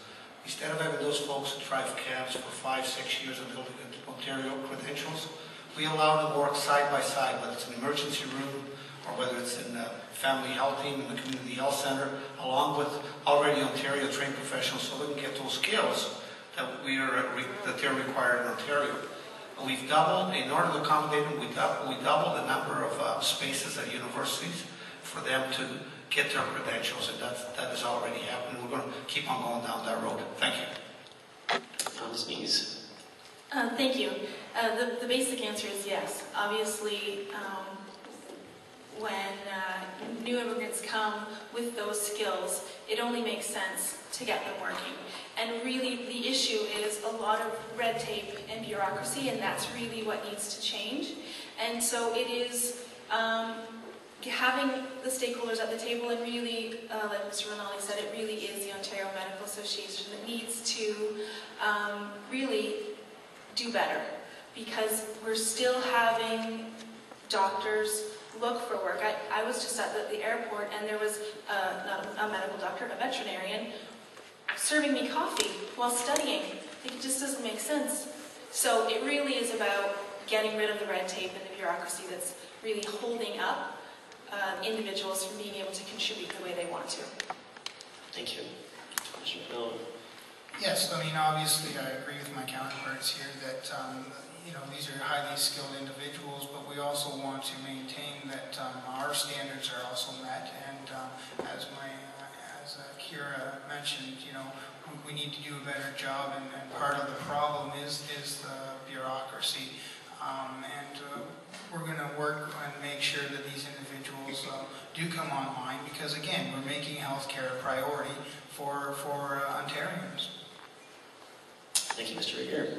Instead of having those folks drive cabs for 5-6 years until they get to Ontario credentials, we allow them to work side by side, whether it's an emergency room or whether it's in the family health team in the community health center, along with already Ontario trained professionals, so they can get those skills that they're required in Ontario. We've doubled, in order to accommodate them, we doubled the number of spaces at universities for them to get their credentials, and that is already happening. We're going to keep on going down that road. Thank you. Ms. Mees. Thank you. The basic answer is yes. Obviously, when new immigrants come with those skills, it only makes sense to get them working. And really, the issue is a lot of red tape and bureaucracy, and that's really what needs to change. And so it is having the stakeholders at the table, and really, like Mr. Rinaldi said, it really is the Ontario Medical Association that needs to really do better, because we're still having doctors look for work. I was just at the airport, and there was not a medical doctor, a veterinarian, serving me coffee while studying. It just doesn't make sense. So it really is about getting rid of the red tape and the bureaucracy that's really holding up individuals from being able to contribute the way they want to. Thank you. Yes, I mean, obviously I agree with my counterparts here that, these are highly skilled individuals, but we also want to maintain that our standards are also met. And as Kira mentioned, we need to do a better job, and part of the problem is the bureaucracy. We're going to work and make sure that these individuals do come online, because again, we're making healthcare a priority for Ontarians. Thank you, Mr. Rieger.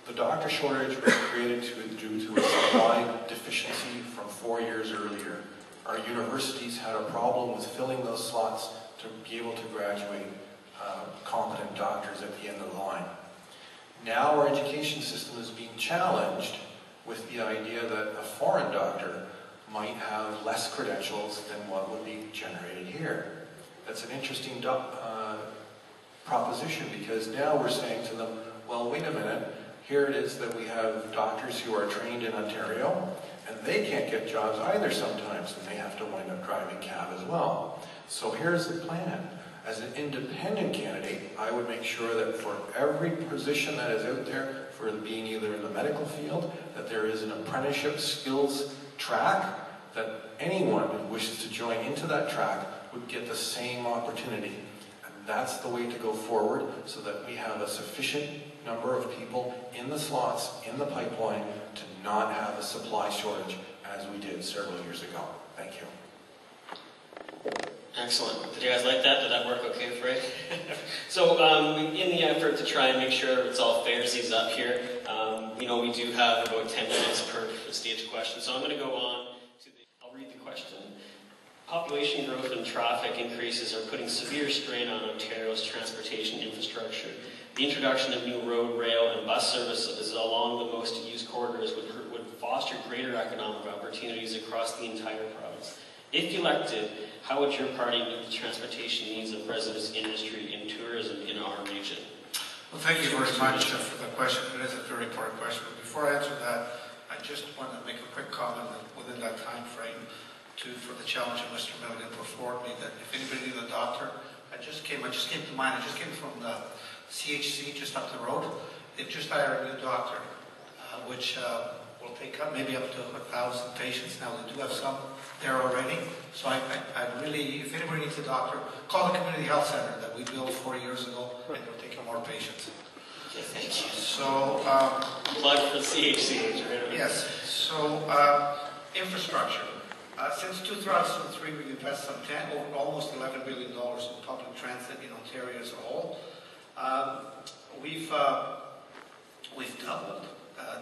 The doctor shortage was created due to a supply deficiency from 4 years earlier. Our universities had a problem with filling those slots to be able to graduate competent doctors at the end of the line. Now our education system is being challenged with the idea that a foreign doctor might have less credentials than what would be generated here. That's an interesting proposition, because now we're saying to them, well, wait a minute, here it is that we have doctors who are trained in Ontario, and they can't get jobs either sometimes, and they have to wind up driving cab as well. So here's the plan. As an independent candidate, I would make sure that for every position that is out there, for being either in the medical field, that there is an apprenticeship skills track, that anyone who wishes to join into that track would get the same opportunity. And that's the way to go forward, so that we have a sufficient number of people in the slots, in the pipeline, to not have a supply shortage as we did several years ago. Thank you. Excellent. Did you guys like that? Did that work okay, Fred? So in the effort to try and make sure it's all fairsies up here, we do have about 10 minutes per stage question. So I'm going to go on to I'll read the question. Population growth and traffic increases are putting severe strain on Ontario's transportation infrastructure. The introduction of new road, rail, and bus services along the most used corridors would foster greater economic opportunities across the entire province. If elected, how would your party meet the transportation needs of residents, industry, and tourism in our region? Well, thank you very much for the question. It is a very important question. But before I answer that, I just want to make a quick comment that within that time frame, for the challenge that Mr. Milligan put forward me, that if anybody needs a doctor, I just came to mind. I just came from the CHC just up the road. They've just hired a new doctor, which will take up maybe up to 1,000 patients now. They do have some there already. So I really, if anybody needs a doctor, call the community health center that we built 4 years ago, and they'll take on more patients. Okay, thank you. So, plug for CHC. yes. So, infrastructure. Since 2003, we've invested almost $11 billion in public transit in Ontario as a whole. We've doubled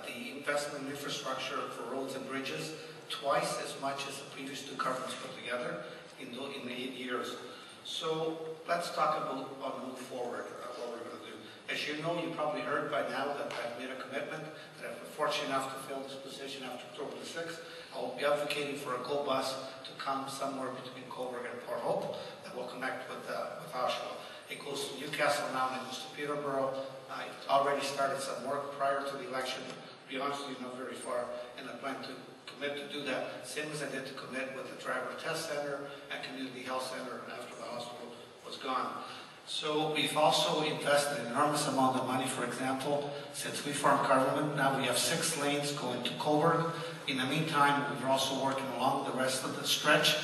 the investment in infrastructure for roads and bridges, twice as much as the previous two governments put together in 8 years. So let's talk about on the move forward, what we're going to do. As you know, you probably heard by now that I've made a commitment that if we're fortunate enough to fill this position after October the 6th, I'll be advocating for a GO bus to come somewhere between Cobourg and Port Hope that will connect with Oshawa. It goes to Newcastle now and it goes to Peterborough. It already started some work prior to the election. To be honest with you, not very far, and I plan to commit to do that, same as I did to commit with the driver test center and community health center after the hospital was gone. So we've also invested an enormous amount of money. For example, since we formed government, now we have 6 lanes going to Cobourg. In the meantime, we're also working along the rest of the stretch.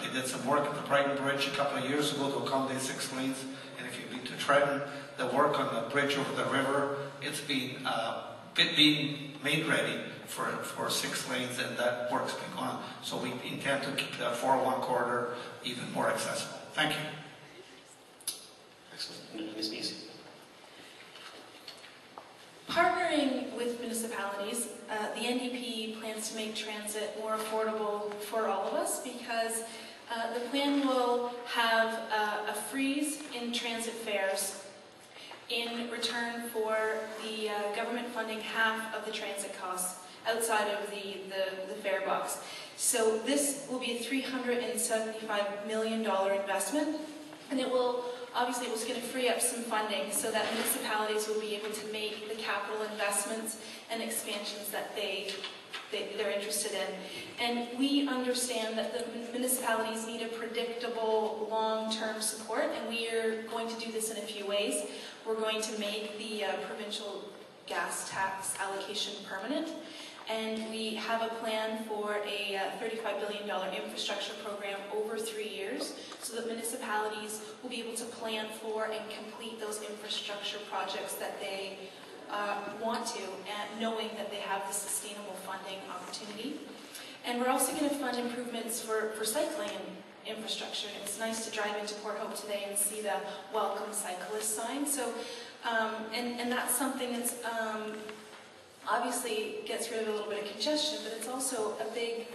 They did some work at the Brighton Bridge a couple of years ago to accommodate 6 lanes. And if you've been to Trenton, the work on the bridge over the river, it's been made ready for 6 lanes, and that work's been going on. So we intend to keep that 401 corridor even more accessible. Thank you. Excellent. Ms. Mees. Partnering with municipalities, the NDP plans to make transit more affordable for all of us because the plan will have a freeze in transit fares in return for the government funding half of the transit costs outside of the fare box. So this will be a $375 million investment, and it will obviously was going to free up some funding so that municipalities will be able to make the capital investments and expansions that they're interested in. And we understand that the municipalities need a predictable long-term support, and we are going to do this in a few ways. We're going to make the provincial gas tax allocation permanent, and we have a plan for a $35 billion infrastructure program over 3 years so that municipalities will be able to plan for and complete those infrastructure projects that they want to, and knowing that they have the sustainable funding opportunity. And we're also going to fund improvements for cycling infrastructure. It was nice to drive into Port Hope today and see the welcome cyclist sign. So, and that's something that's obviously gets rid of a little bit of congestion, but it's also a big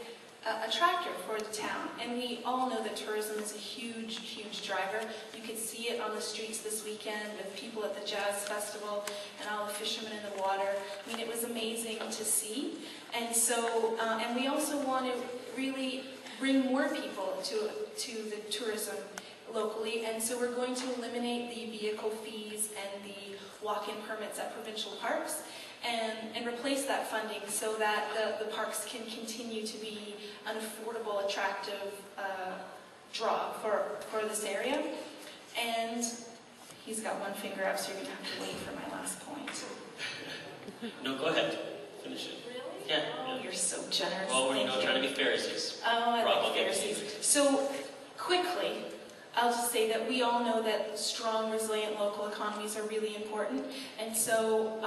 attractor for the town. And we all know that tourism is a huge, huge driver. You could see it on the streets this weekend with people at the Jazz Festival and all the fishermen in the water. I mean, it was amazing to see. And so, and we also want to really bring more people to the tourism locally. And so we're going to eliminate the vehicle fees and the walk-in permits at provincial parks, and replace that funding so that the parks can continue to be an affordable, attractive draw for this area. And he's got one finger up, so you're going to have to wait for my last point. No, go ahead. Finish it. Really? Yeah. Oh, you're so generous. Well, we're trying to be Pharisees. Oh, I like Pharisees. So, quickly, I'll just say that we all know that strong, resilient local economies are really important, and so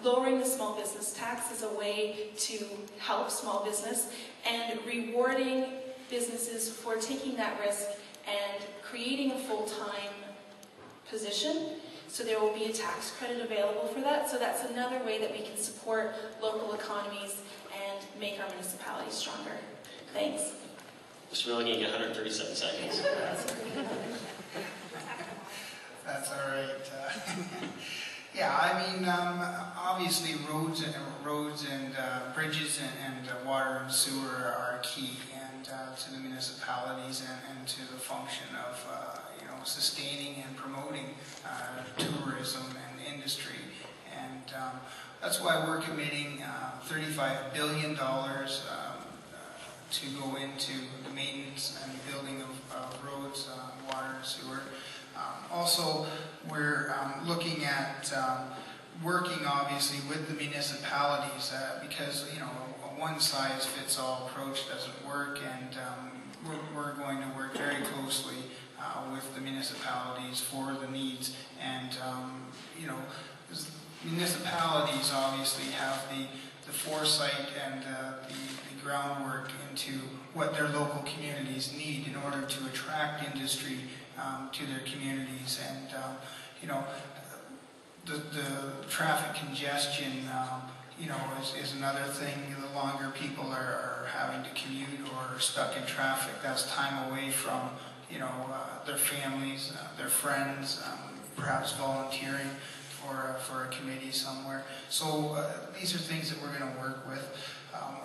lowering the small business tax is a way to help small business, and rewarding businesses for taking that risk and creating a full-time position. So there will be a tax credit available for that. So that's another way that we can support local economies and make our municipalities stronger. Thanks. Mr. Milligan, you get 137 seconds. That's all right. Yeah, I mean, obviously roads and bridges and water and sewer are key, and to the municipalities and to the function of sustaining and promoting tourism and industry. And that's why we're committing $35 billion to go into the maintenance and building of roads, water, and sewer. Also, we're looking at working, obviously, with the municipalities because, a one-size-fits-all approach doesn't work, and we're going to work very closely with the municipalities for the needs. And, municipalities obviously have the foresight and the groundwork in into what their local communities need in order to attract industry to their communities. And you know, the traffic congestion, you know, is another thing. The longer people are having to commute or are stuck in traffic, that's time away from, you know, their families, their friends, perhaps volunteering for a committee somewhere. So these are things that we're going to work with.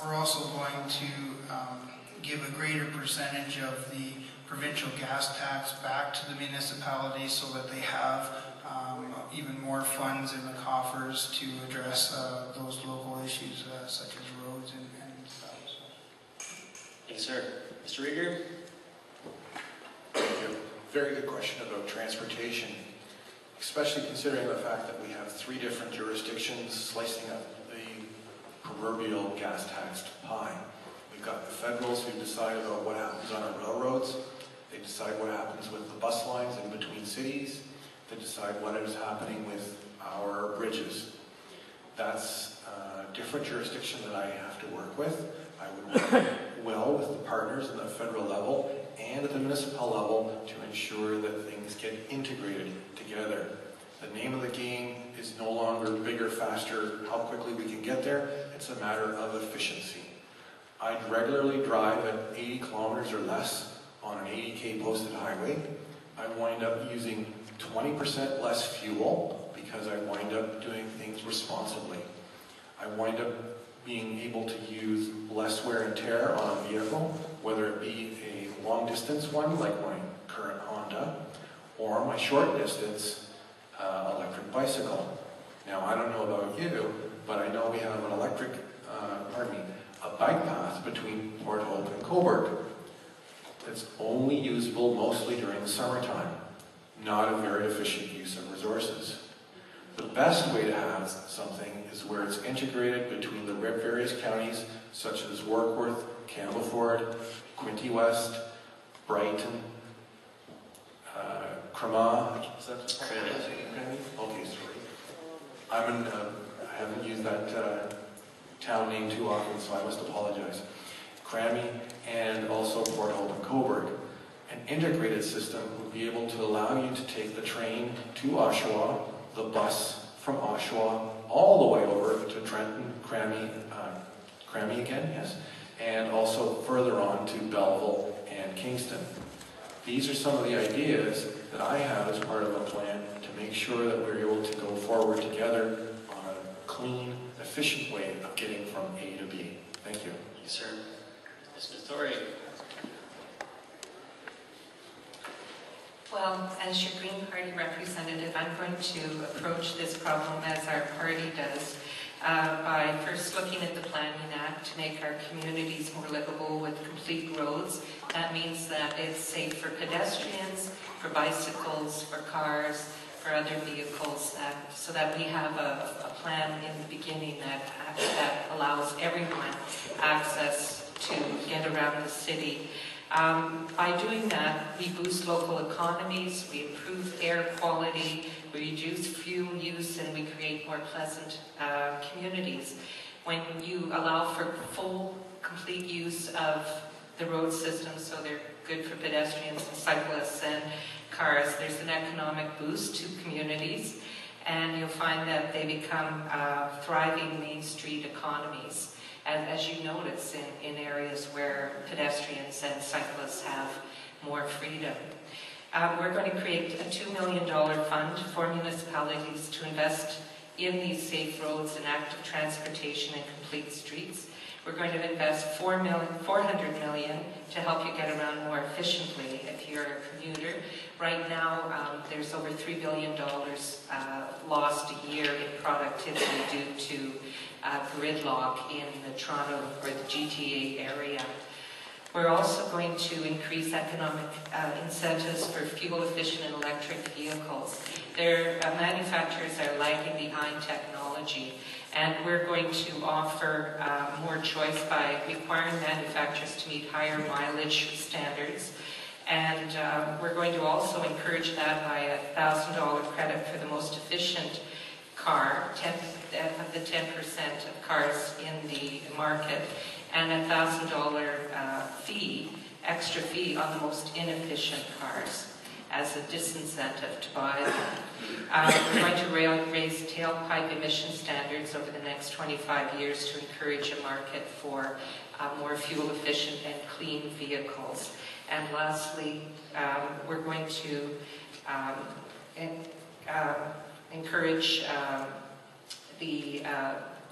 We're also going to give a greater percentage of the provincial gas tax back to the municipalities so that they have even more funds in the coffers to address those local issues such as roads and stuff. Thanks, sir. Mr. Rieger? Thank you. Very good question about transportation, especially considering the fact that we have 3 different jurisdictions slicing up the proverbial gas-taxed pie. We've got the federals who decide about what happens on our railroads. They decide what happens with the bus lines in between cities. They decide what is happening with our bridges. That's a different jurisdiction that I have to work with. I would work well with the partners at the federal level and at the municipal level to ensure that things get integrated together. The name of the game is no longer bigger, faster, how quickly we can get there. It's a matter of efficiency. I'd regularly drive at 80 kilometers or less on an 80K posted highway. I wind up using 20% less fuel because I wind up doing things responsibly. I wind up being able to use less wear and tear on a vehicle, whether it be a long distance one like my current Honda, or my short distance electric bicycle. Now, I don't know about you, but I know we have an electric, a bike path between Port Hope and Cobourg that's only usable mostly during the summertime, not a very efficient use of resources. The best way to have something is where it's integrated between the various counties, such as Warkworth, Campbellford, Quinte West, Brighton, Cremah. Is that Crammy? Okay, sorry. I haven't used that town name too often, so I must apologize. Crammy and also Port Hope and Cobourg. An integrated system would be able to allow you to take the train to Oshawa, the bus from Oshawa, all the way over to Trenton, Crammy again, yes, and also further on to Belleville and Kingston. These are some of the ideas that I have as part of a plan to make sure that we're able to go forward together on a clean, efficient way of getting from A to B. Thank you. Yes, sir. Ms. Torrie. Well, as your Green Party representative, I'm going to approach this problem as our party does by first looking at the Planning Act to make our communities more livable with complete roads. That means that it's safe for pedestrians, for bicycles, for cars, for other vehicles, so that we have a plan in the beginning that allows everyone access to get around the city. By doing that, we boost local economies, we improve air quality, we reduce fuel use, and we create more pleasant communities. When you allow for full, complete use of the road system, so they're good for pedestrians and cyclists and cars, there's an economic boost to communities, and you'll find that they become thriving Main Street economies. And as you notice in areas where pedestrians and cyclists have more freedom. We're going to create a $2 million fund for municipalities to invest in these safe roads and active transportation and complete streets. We're going to invest $400 million to help you get around more efficiently if you're a commuter. Right now, there's over $3 billion lost a year in productivity due to gridlock in the Toronto or the GTA area. We're also going to increase economic incentives for fuel-efficient and electric vehicles. Their manufacturers are lagging behind technology, and we're going to offer more choice by requiring manufacturers to meet higher mileage standards. And we're going to also encourage that by a $1,000 credit for the most efficient car, of the 10% of cars in the market. and a $1,000 fee, extra fee on the most inefficient cars as a disincentive to buy them. We're going to raise tailpipe emission standards over the next 25 years to encourage a market for more fuel efficient and clean vehicles. And lastly, we're going to encourage the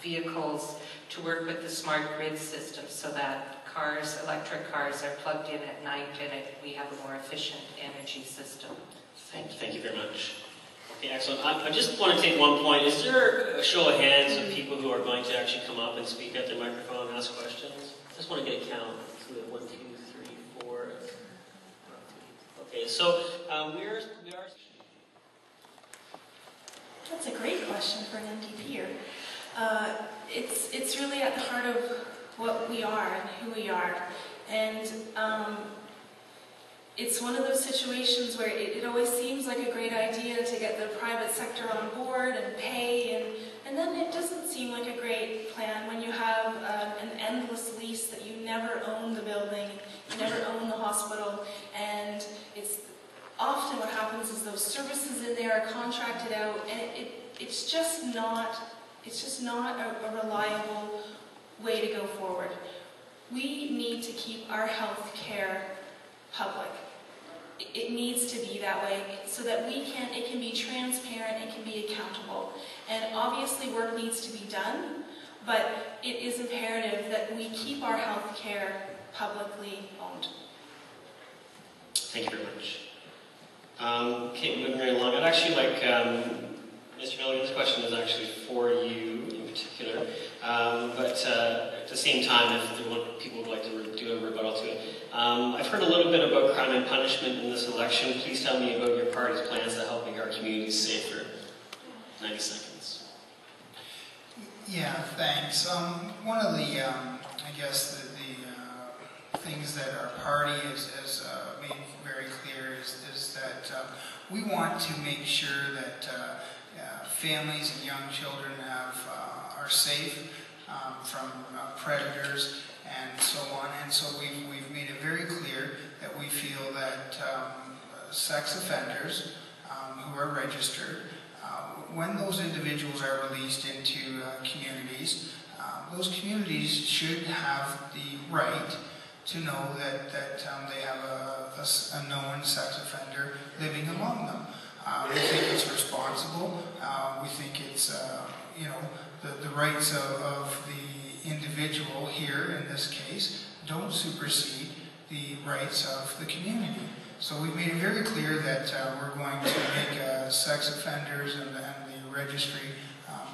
vehicles to work with the smart grid system so that electric cars are plugged in at night and we have a more efficient energy system. Thank you very much. Okay, excellent. I just want to take one point. Is there a show of hands of people who are going to actually come up and speak at the microphone and ask questions? I just want to get a count. 1, 2, 3, 4. Okay, so we are. That's a great question for an MPPer. It's really at the heart of what we are and who we are. And it's one of those situations where it always seems like a great idea to get the private sector on board and pay, and then it doesn't seem like a great plan when you have an endless lease that you never own the building, you never own the hospital, and it's often what happens is those services in there are contracted out, and it's just not a reliable way to go forward. We need to keep our health care public. It needs to be that way so that it can be transparent, it can be accountable. And obviously work needs to be done, but it is imperative that we keep our health care publicly owned. Thank you very much. Okay, moving right along. I'd actually like, Mr. Milligan, this question is actually for you in particular, but at the same time, if people would like to do a rebuttal to it. I've heard a little bit about crime and punishment in this election. Please tell me about your party's plans to help make our communities safer. 90 seconds. Yeah, thanks. One of the, I guess, the things that our party has made very clear is that we want to make sure that families and young children are safe from predators and so on. And so we've made it very clear that we feel that sex offenders who are registered, when those individuals are released into communities, those communities should have the right to know that they have a known sex offender living among them. We think it's responsible. We think it's, the rights of the individual here in this case don't supersede the rights of the community. So we've made it very clear that we're going to make sex offenders and the registry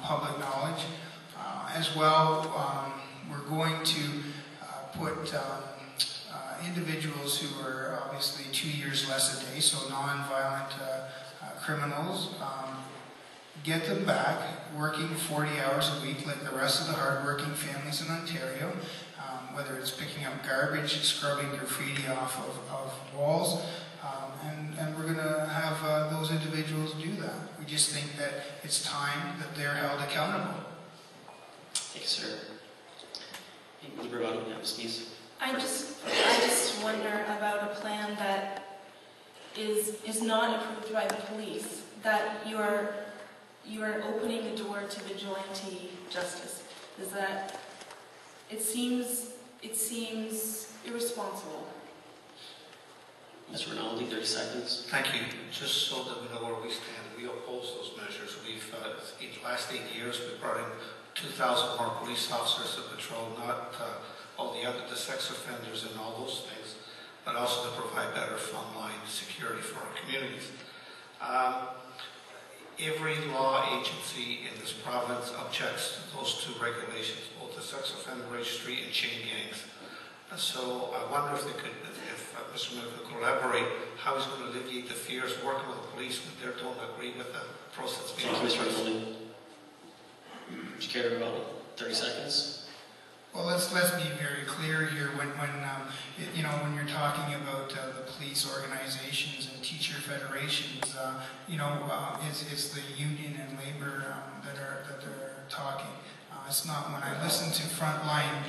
public knowledge. As well, we're going to put individuals who are obviously 2 years less a day, so non-violent criminals, get them back working 40 hours a week like the rest of the hard-working families in Ontario, whether it's picking up garbage, scrubbing graffiti off of walls, and we're going to have those individuals do that. We just think that it's time that they're held accountable. Thank you, sir. Mees. I just wonder about a plan that is not approved by the police, that you are opening the door to vigilante justice. Is that it seems irresponsible. Mr. Rinaldi, 30 seconds. Thank you. Just so that we know where we stand, we oppose those measures. We've, in the last 8 years, we brought in 2,000 more police officers to patrol, not all the sex offenders and all those things, but also to provide better frontline security for our communities. Every law agency in this province objects to those two regulations, both the sex offender registry and chain gangs. So I wonder if Mr. Milligan could elaborate how he's going to alleviate the fears working with the police when they don't agree with the process being Thank you, Mr. Rinaldi. Would you care to rebuttal? 30 seconds. Well, let's be very clear here. When you're talking about the police organizations and teacher federations, it's the union and labor that are talking. It's not when I listen to frontline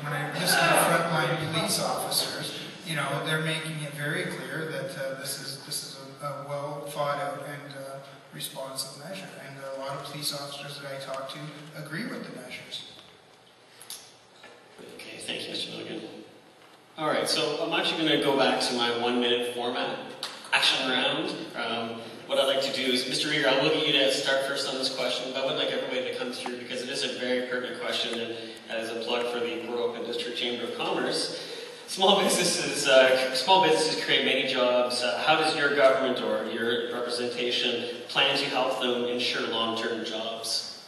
police officers, you know, they're making it very clear that this is a well thought out and responsive measure. And a lot of police officers that I talk to agree with the measures. Okay, thank you, Mr. Milligan. All right, so I'm actually going to go back to my 1-minute format, action round. What I'd like to do is, Mr. Rieger, I'll look at you to start first on this question, but I would like everybody to come through because it is a very pertinent question, and as a plug for the Port Oakland District Chamber of Commerce, small businesses create many jobs. How does your government or your representation plan to help them ensure long-term jobs?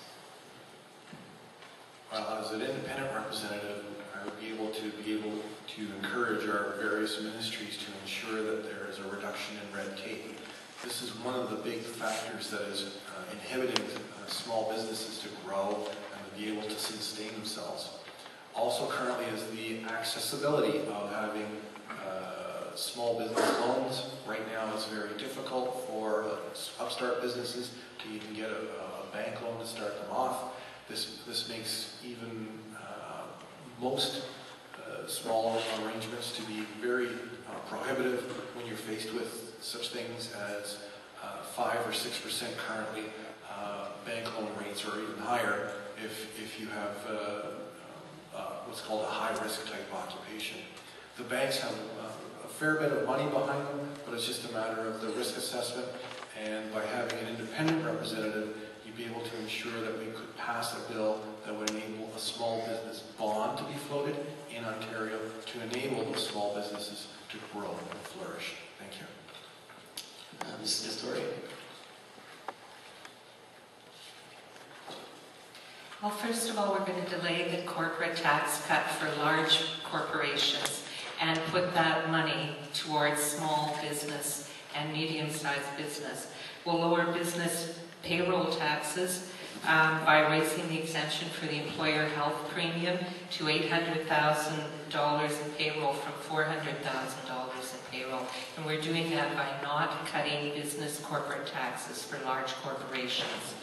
Well, as an independent representative, I would be able to encourage our various ministries to ensure that there is a reduction in red tape. This is one of the big factors that is inhibiting small businesses to grow and to be able to sustain themselves. Also currently is the accessibility of having small business loans. Right now it's very difficult for upstart businesses to even get a bank loan to start them off. This makes even most small arrangements to be very prohibitive when you're faced with such things as 5 or 6% currently. Bank loan rates are even higher if you have what's called a high-risk type occupation. The banks have a fair bit of money behind them, but it's just a matter of the risk assessment, and by having an independent representative, you'd be able to ensure that we could pass a bill that would enable a small business bond to be floated in Ontario to enable those small businesses to grow and flourish. Thank you. Ms. Torrie. Well, first of all, we're going to delay the corporate tax cut for large corporations and put that money towards small business and medium-sized business. We'll lower business payroll taxes by raising the exemption for the employer health premium to $800,000 in payroll from $400,000 in payroll. And we're doing that by not cutting business corporate taxes for large corporations.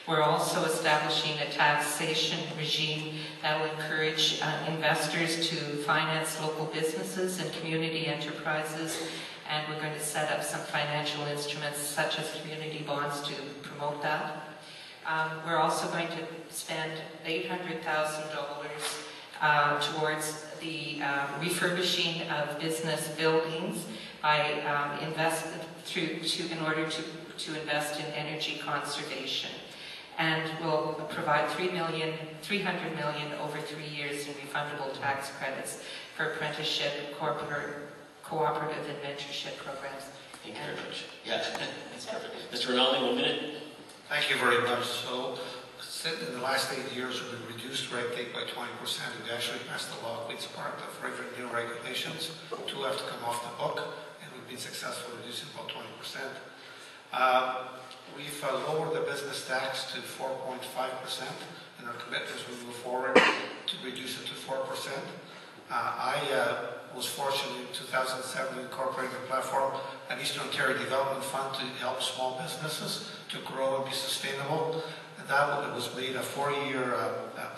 We're also establishing a taxation regime that will encourage investors to finance local businesses and community enterprises, and we're going to set up some financial instruments such as community bonds to promote that. We're also going to spend $800,000 towards the refurbishing of business buildings by in order to invest in energy conservation. And we'll provide $300 million over 3 years in refundable tax credits for apprenticeship, cooperative and mentorship programs. Thank you very much. Yeah, that's perfect. Mr. Rinaldi, 1 minute. Thank you very much. So, in the last 8 years, we've reduced red tape by 20%. We actually passed the law as part of new regulations. 2 have to come off the book, and we've been successful in reducing about 20%. We've lowered the business tax to 4.5%, and our commitment as we move forward to reduce it to 4%. I was fortunate in 2007 to incorporate the platform an Eastern Ontario Development Fund to help small businesses to grow and be sustainable. And that was made a 4-year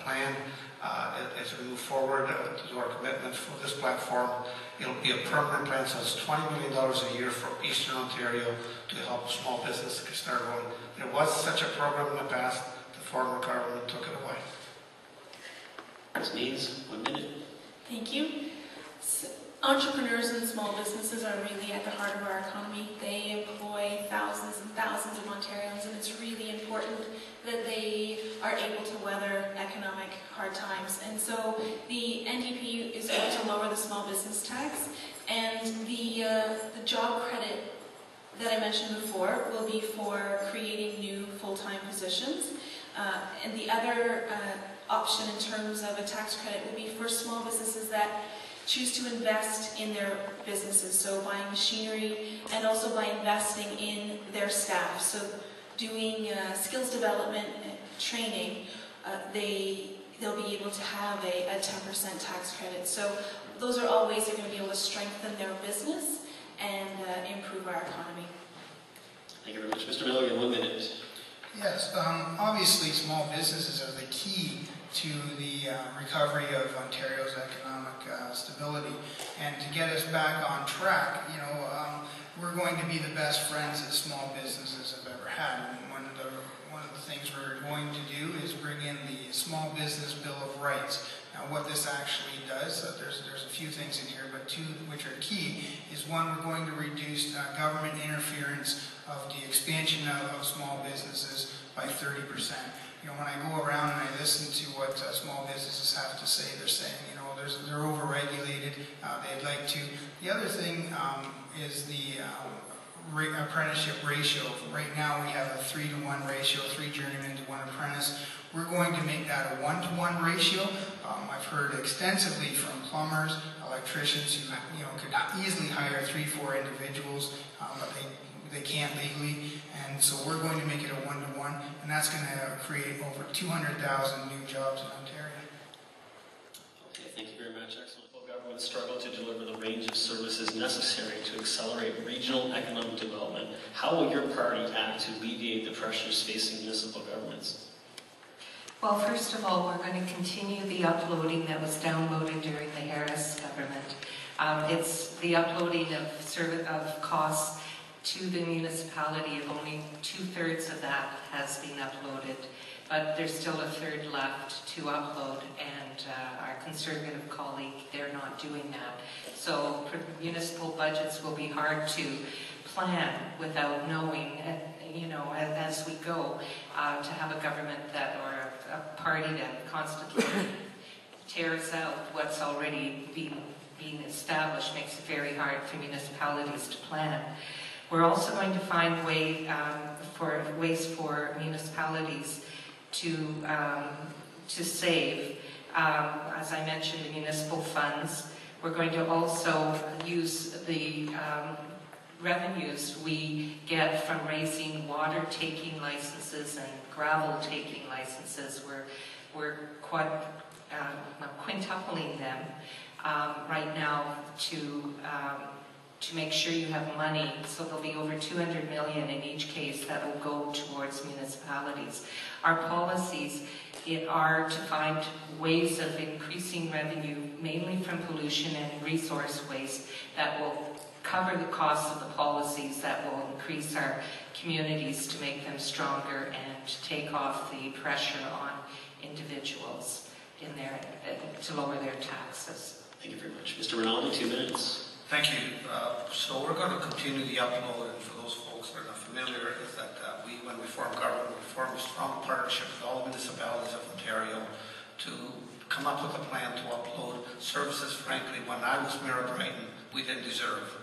plan. As we move forward to our commitment for this platform, it'll be a permanent plan, so it's $20 million a year for Eastern Ontario to help small businesses start growing. There was such a program in the past, the former government took it away. Ms. Mees, 1 minute. Thank you. Entrepreneurs and small businesses are really at the heart of our economy. They employ thousands and thousands of Ontarians, and it's really important that they are able to weather economic hard times. And so the NDP is going to lower the small business tax, and the job credit that I mentioned before will be for creating new full-time positions. And the other option in terms of a tax credit will be for small businesses that choose to invest in their businesses, so buying machinery and also by investing in their staff. So doing skills development training, they'll be able to have a 10% tax credit. So those are all ways they're going to be able to strengthen their business and improve our economy. Thank you very much. Mr. Milligan, 1 minute. Yes, obviously small businesses are the key to the recovery of Ontario's economic stability. And to get us back on track, we're going to be the best friends that small businesses have ever had. And one of the things we're going to do is bring in the Small Business Bill of Rights. Now, what this actually does, there's a few things in here, but two which are key, is one, we're going to reduce government interference of the expansion of small businesses by 30%. When I go around and I listen to what small businesses have to say, they're saying, they're overregulated, they'd like to. The other thing is the apprenticeship ratio. Right now we have a 3-to-1 ratio, 3 journeymen to 1 apprentice. We're going to make that a 1-to-1 ratio. I've heard extensively from plumbers, electricians who could easily hire 3-4 individuals, but they can't legally, and so we're going to make it a 1-to-1, and that's going to create over 200,000 new jobs in Ontario. Okay, thank you very much. Excellent. Will government struggle to deliver the range of services necessary to accelerate regional economic development? How will your party act to alleviate the pressures facing municipal governments? Well, first of all, we're going to continue the uploading that was downloaded during the Harris government. It's the uploading of costs to the municipality. Of only 2/3 of that has been uploaded, but there's still a third left to upload, and our Conservative colleague, they're not doing that. So municipal budgets will be hard to plan without knowing, as we go, to have a government or a party that constantly tears out what's already being established, makes it very hard for municipalities to plan. We're also going to find ways for municipalities to save. As I mentioned, the municipal funds. We're going to also use the revenues we get from raising water taking licenses and gravel taking licenses. We're quintupling them right now to make sure you have money. So there'll be over 200 million in each case that will go towards municipalities. Our policies are to find ways of increasing revenue, mainly from pollution and resource waste, that will cover the costs of the policies, that will increase our communities to make them stronger and take off the pressure on individuals to lower their taxes. Thank you very much. Mr. Rinaldi, 2 minutes. Thank you. So we're going to continue the upload, and for those folks that are not familiar, is that when we form government, we form a strong partnership with all the municipalities of Ontario to come up with a plan to upload services, frankly, when I was Mayor of Brighton, we didn't deserve.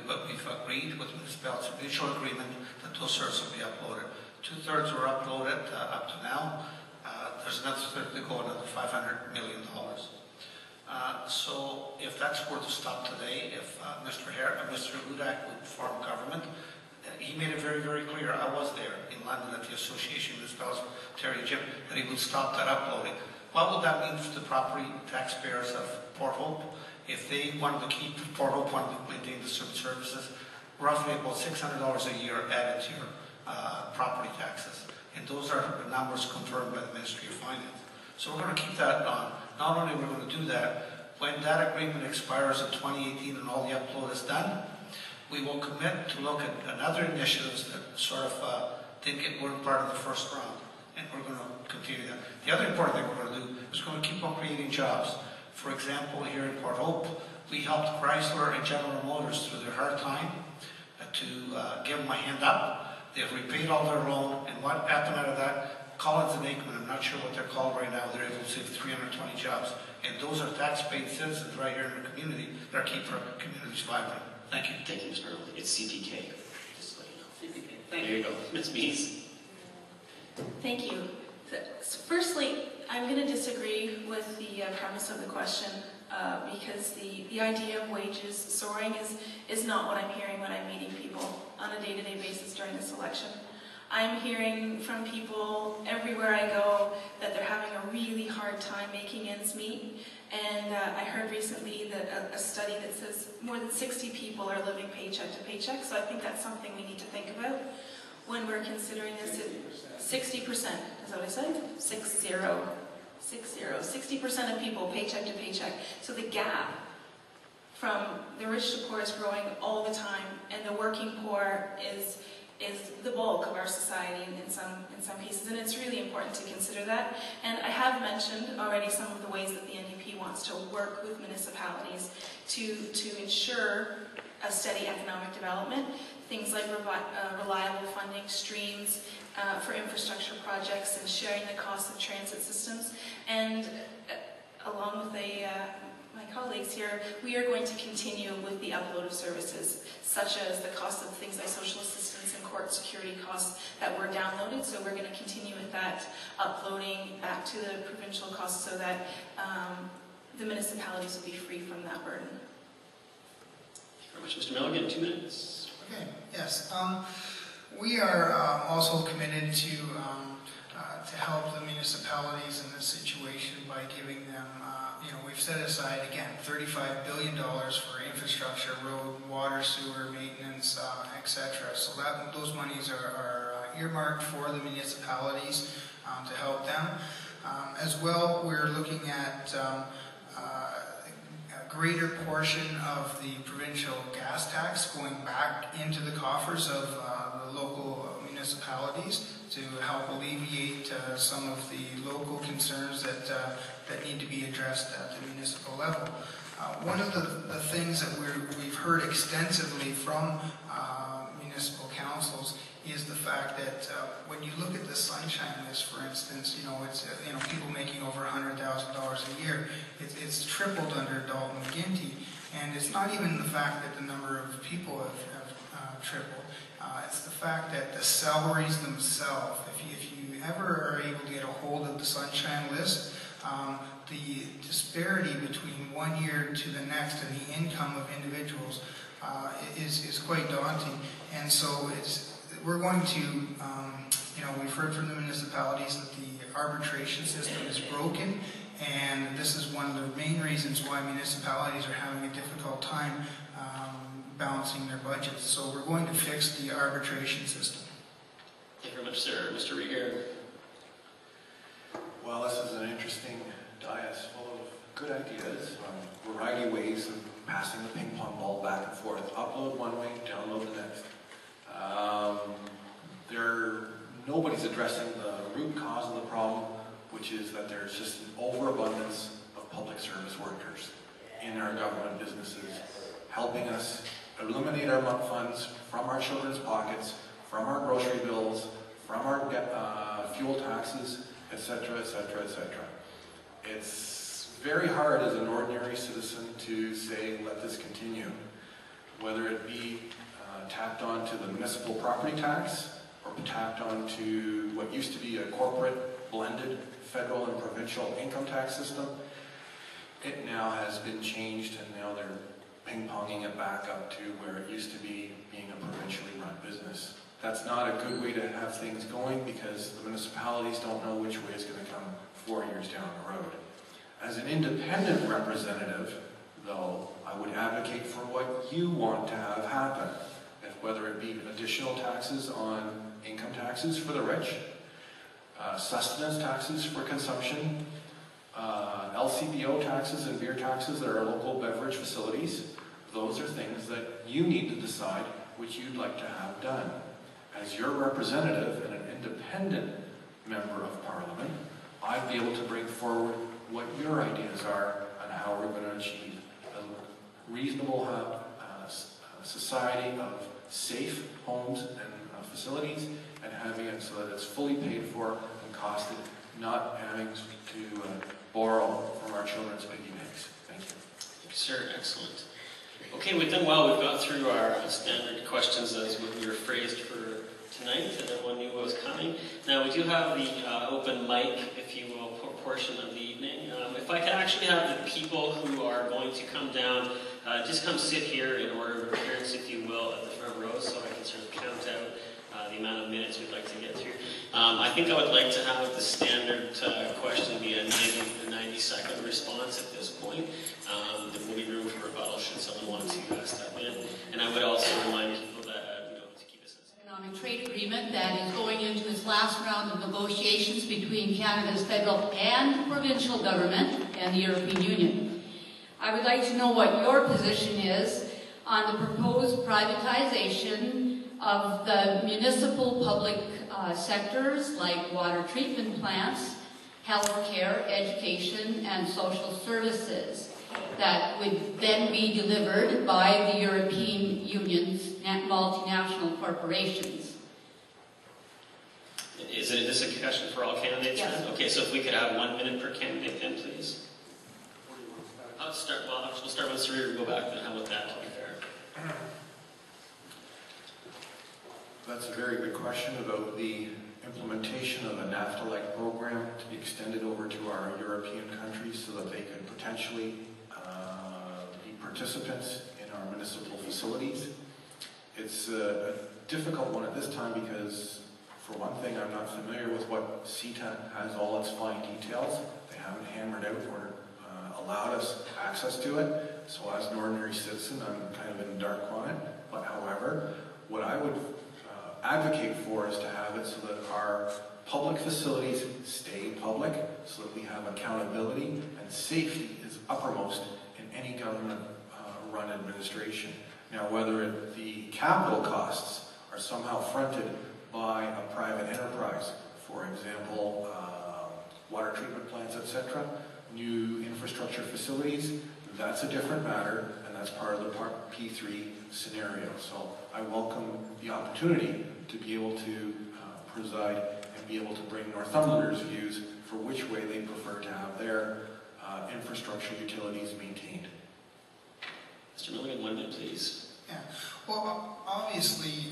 But we've agreed with municipalities, a mutual agreement, that those services will be uploaded. 2/3 were uploaded up to now. There's another third to go, another $500 million. So if that's where to stop today, if Mr. Hudak would form government, he made it very, very clear. I was there in London at the Association of Municipalities, Terry Jim, that he would stop that uploading. What would that mean for the property taxpayers of Port Hope? If they wanted to keep Port Hope, wanted to maintain the services, roughly about $600 a year added to your property taxes. And those are the numbers confirmed by the Ministry of Finance. So we're going to keep that on. Not only are we going to do that, when that agreement expires in 2018 and all the upload is done, we will commit to look at another initiatives that sort of weren't part of the first round. And we're going to continue that. The other important thing we're going to do is we're going to keep on creating jobs. For example, here in Port Hope, we helped Chrysler and General Motors through their hard time to give them a hand up. They've repaid all their loan, and what happened out of that? Collins and Aikman, I'm not sure what they're called right now, they're able to save 320 jobs. And those are tax-paid citizens right here in the community that are keeping our communities vibrant. Thank you. Thank you, Mr. Rinaldi. It's CPK. Just to let you know. CPK. There you go. Ms. Mees. Thank you. So firstly, I'm going to disagree with the premise of the question because the idea of wages soaring is not what I'm hearing when I'm meeting people on a day-to-day basis during this election. I'm hearing from people everywhere I go that they're having a really hard time making ends meet. And I heard recently that a study that says more than 60 people are living paycheck to paycheck. So I think that's something we need to think about when we're considering this. 60%, is that what I said? 60. 60% of people paycheck to paycheck. So the gap from the rich to poor is growing all the time, and the working poor is the bulk of our society in some cases, and it's really important to consider that. And I have mentioned already some of the ways that the NDP wants to work with municipalities to ensure a steady economic development. Things like reliable funding streams for infrastructure projects and sharing the cost of transit systems. And along with my colleagues here, we are going to continue with the upload of services, such as the cost of things like social assistance and court security costs that were downloaded. So we're going to continue with that uploading back to the provincial costs so that the municipalities will be free from that burden. Thank you very much. Mr. Milligan, 2 minutes. Okay, yes. We are also committed to help the municipalities in this situation by giving them, we've set aside, again, $35 billion for infrastructure, road, water, sewer, maintenance, etc. So those monies are earmarked for the municipalities to help them. As well, we're looking at a greater portion of the provincial gas tax going back into the coffers of the local municipalities to help alleviate some of the local concerns that need to be addressed at the municipal level. One of the things that we've heard extensively from municipal councils is the fact that when you look at the sunshine list, for instance, it's people making over $100,000 a year. It's tripled under Dalton McGuinty, and it's not even the fact that the number of people have tripled. It's the fact that the salaries themselves, if you ever are able to get a hold of the sunshine list, the disparity between one year to the next and the income of individuals is quite daunting. And so we're going to, we've heard from the municipalities that the arbitration system is broken, and this is one of the main reasons why municipalities are having a difficult time balancing their budgets. So we're going to fix the arbitration system. Thank you very much, sir. Mr. Rieger. Well, this is an interesting dais full of good ideas on a variety of ways of passing the ping pong ball back and forth. Upload one way, download the next. Nobody's addressing the root cause of the problem, which is that there's just an overabundance of public service workers in our government businesses, helping us eliminate our month funds from our children's pockets, from our grocery bills, from our fuel taxes, etc., etc., etc. It's very hard as an ordinary citizen to say, let this continue, whether it be tacked on to the municipal property tax or tacked on to what used to be a corporate blended federal and provincial income tax system. It now has been changed, and now they're ping-ponging it back up to where it used to be being a provincially run business. That's not a good way to have things going, because the municipalities don't know which way it's going to come 4 years down the road. As an independent representative, though, I would advocate for what you want to have happen, whether it be additional taxes on income taxes for the rich, sustenance taxes for consumption, LCBO taxes and beer taxes at our local beverage facilities. Those are things that you need to decide which you'd like to have done. As your representative and an independent member of Parliament, I'd be able to bring forward what your ideas are on how we're going to achieve a reasonable society of safe homes and facilities, and having it so that it's fully paid for and costed, not having to borrow from our children's piggy banks. Thank you. Thank you, sir. Excellent. Okay, we've done well. We've got through our standard questions as we were phrased for tonight, and everyone knew what was coming. Now, we do have the open mic, if you will, portion of the evening. If I could actually have the people who are going to come down, just come sit here in order of appearance, if you will, at the front row, so I can sort of count out the amount of minutes we'd like to get through. I think I would like to have the standard question be a 90-second response at this point. There will be room for rebuttal should someone want to step in. And I would also remind people that to keep us economic trade agreement that is going into its last round of negotiations. negotiations between Canada's federal and provincial government and the European Union. I would like to know what your position is on the proposed privatization of the municipal public sectors like water treatment plants, healthcare, education, and social services that would then be delivered by the European Union's multinational corporations. Is this a question for all candidates? Yes. Then? Okay, so if we could have 1 minute per candidate then, please. We'll start with Rieger and go back then. How about that, to be fair? That's a very good question about the implementation of a NAFTA-like program to be extended over to our European countries so that they could potentially be participants in our municipal facilities. It's a difficult one at this time because, for one thing, I'm not familiar with what CETA has all its fine details. They haven't hammered out or allowed us access to it. So as an ordinary citizen, I'm kind of in the dark on it. But however, what I would advocate for is to have it so that our public facilities stay public, so that we have accountability and safety is uppermost in any government-run administration. Now, whether the capital costs are somehow fronted by a private enterprise, for example, water treatment plants, etc., new infrastructure facilities, that's a different matter, and that's part of the P3 scenario. So I welcome the opportunity to be able to preside and be able to bring Northumberlanders' views for which way they prefer to have their infrastructure utilities maintained. Mr. Milligan, 1 minute, please. Yeah. Well, obviously,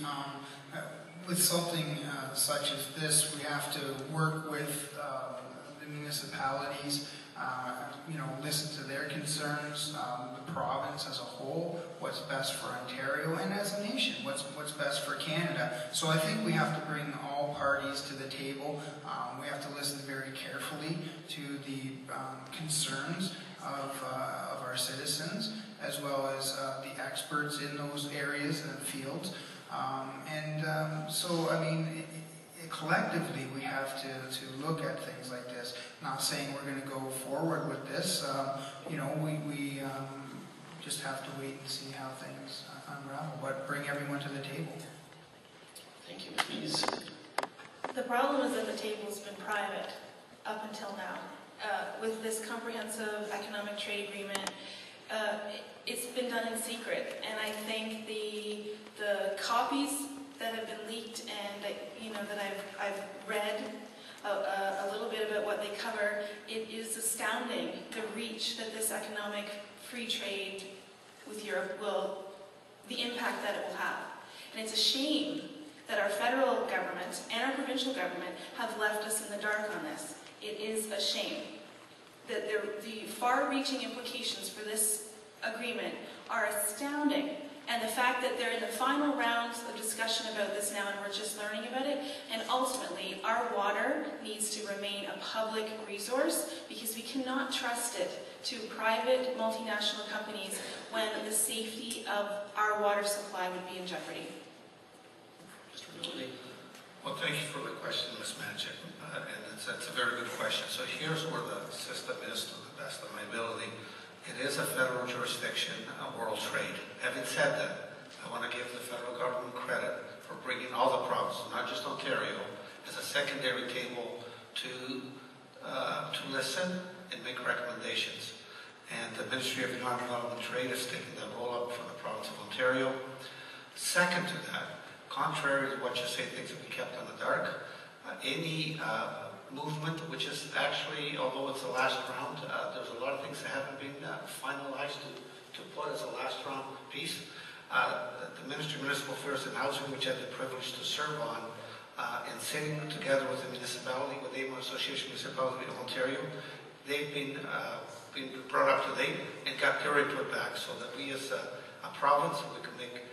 with something such as this, we have to work with the municipalities, listen to their concerns, the province as a whole, what's best for Ontario, and as a nation, what's best for Canada. So I think we have to bring all parties to the table. We have to listen very carefully to the concerns of our citizens, as well as the experts in those areas and fields. So, I mean, collectively, we have to look at things like this. Not saying we're going to go forward with this. We just have to wait and see how things unravel, but bring everyone to the table. Thank you, Ms. Mees. The problem is that the table's been private up until now. With this comprehensive economic trade agreement, it's been done in secret, and I think the copies that have been leaked and that I've read a little bit about what they cover, it is astounding the reach that this economic free trade with Europe the impact that it will have. And it's a shame that our federal government and our provincial government have left us in the dark on this. It is a shame that the far-reaching implications for this agreement are astounding. And the fact that they're in the final rounds of discussion about this now and we're just learning about it, and ultimately our water needs to remain a public resource because we cannot trust it to private multinational companies when the safety of our water supply would be in jeopardy. Mr. Rinaldi. Well, thank you for the question, Ms. Magic, and it's a very good question. So here's where the system is, to the best of my ability. It is a federal jurisdiction, world trade. Having said that, I want to give the federal government credit for bringing all the provinces, not just Ontario, as a secondary table to listen and make recommendations. And the Ministry of Environmental and Trade has taken that role up for the province of Ontario. Second to that, contrary to what you say, things have been kept in the dark. Any movement, which is actually, although it's the last round, there's a lot of things that haven't been finalized to put as a last round piece. The Ministry of Municipal Affairs and Housing, which I had the privilege to serve on, and sitting together with the municipality, with the Association of Municipalities of Ontario, they've been brought up to date and got their input back so that we as a province, we can make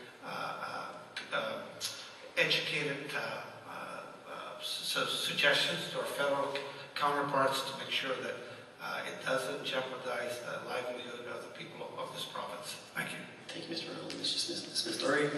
educated suggestions to our federal counterparts to make sure that it doesn't jeopardize the livelihood of the people of this province. Thank you. Thank you, Mr. Rinaldi. Ms. Torrie.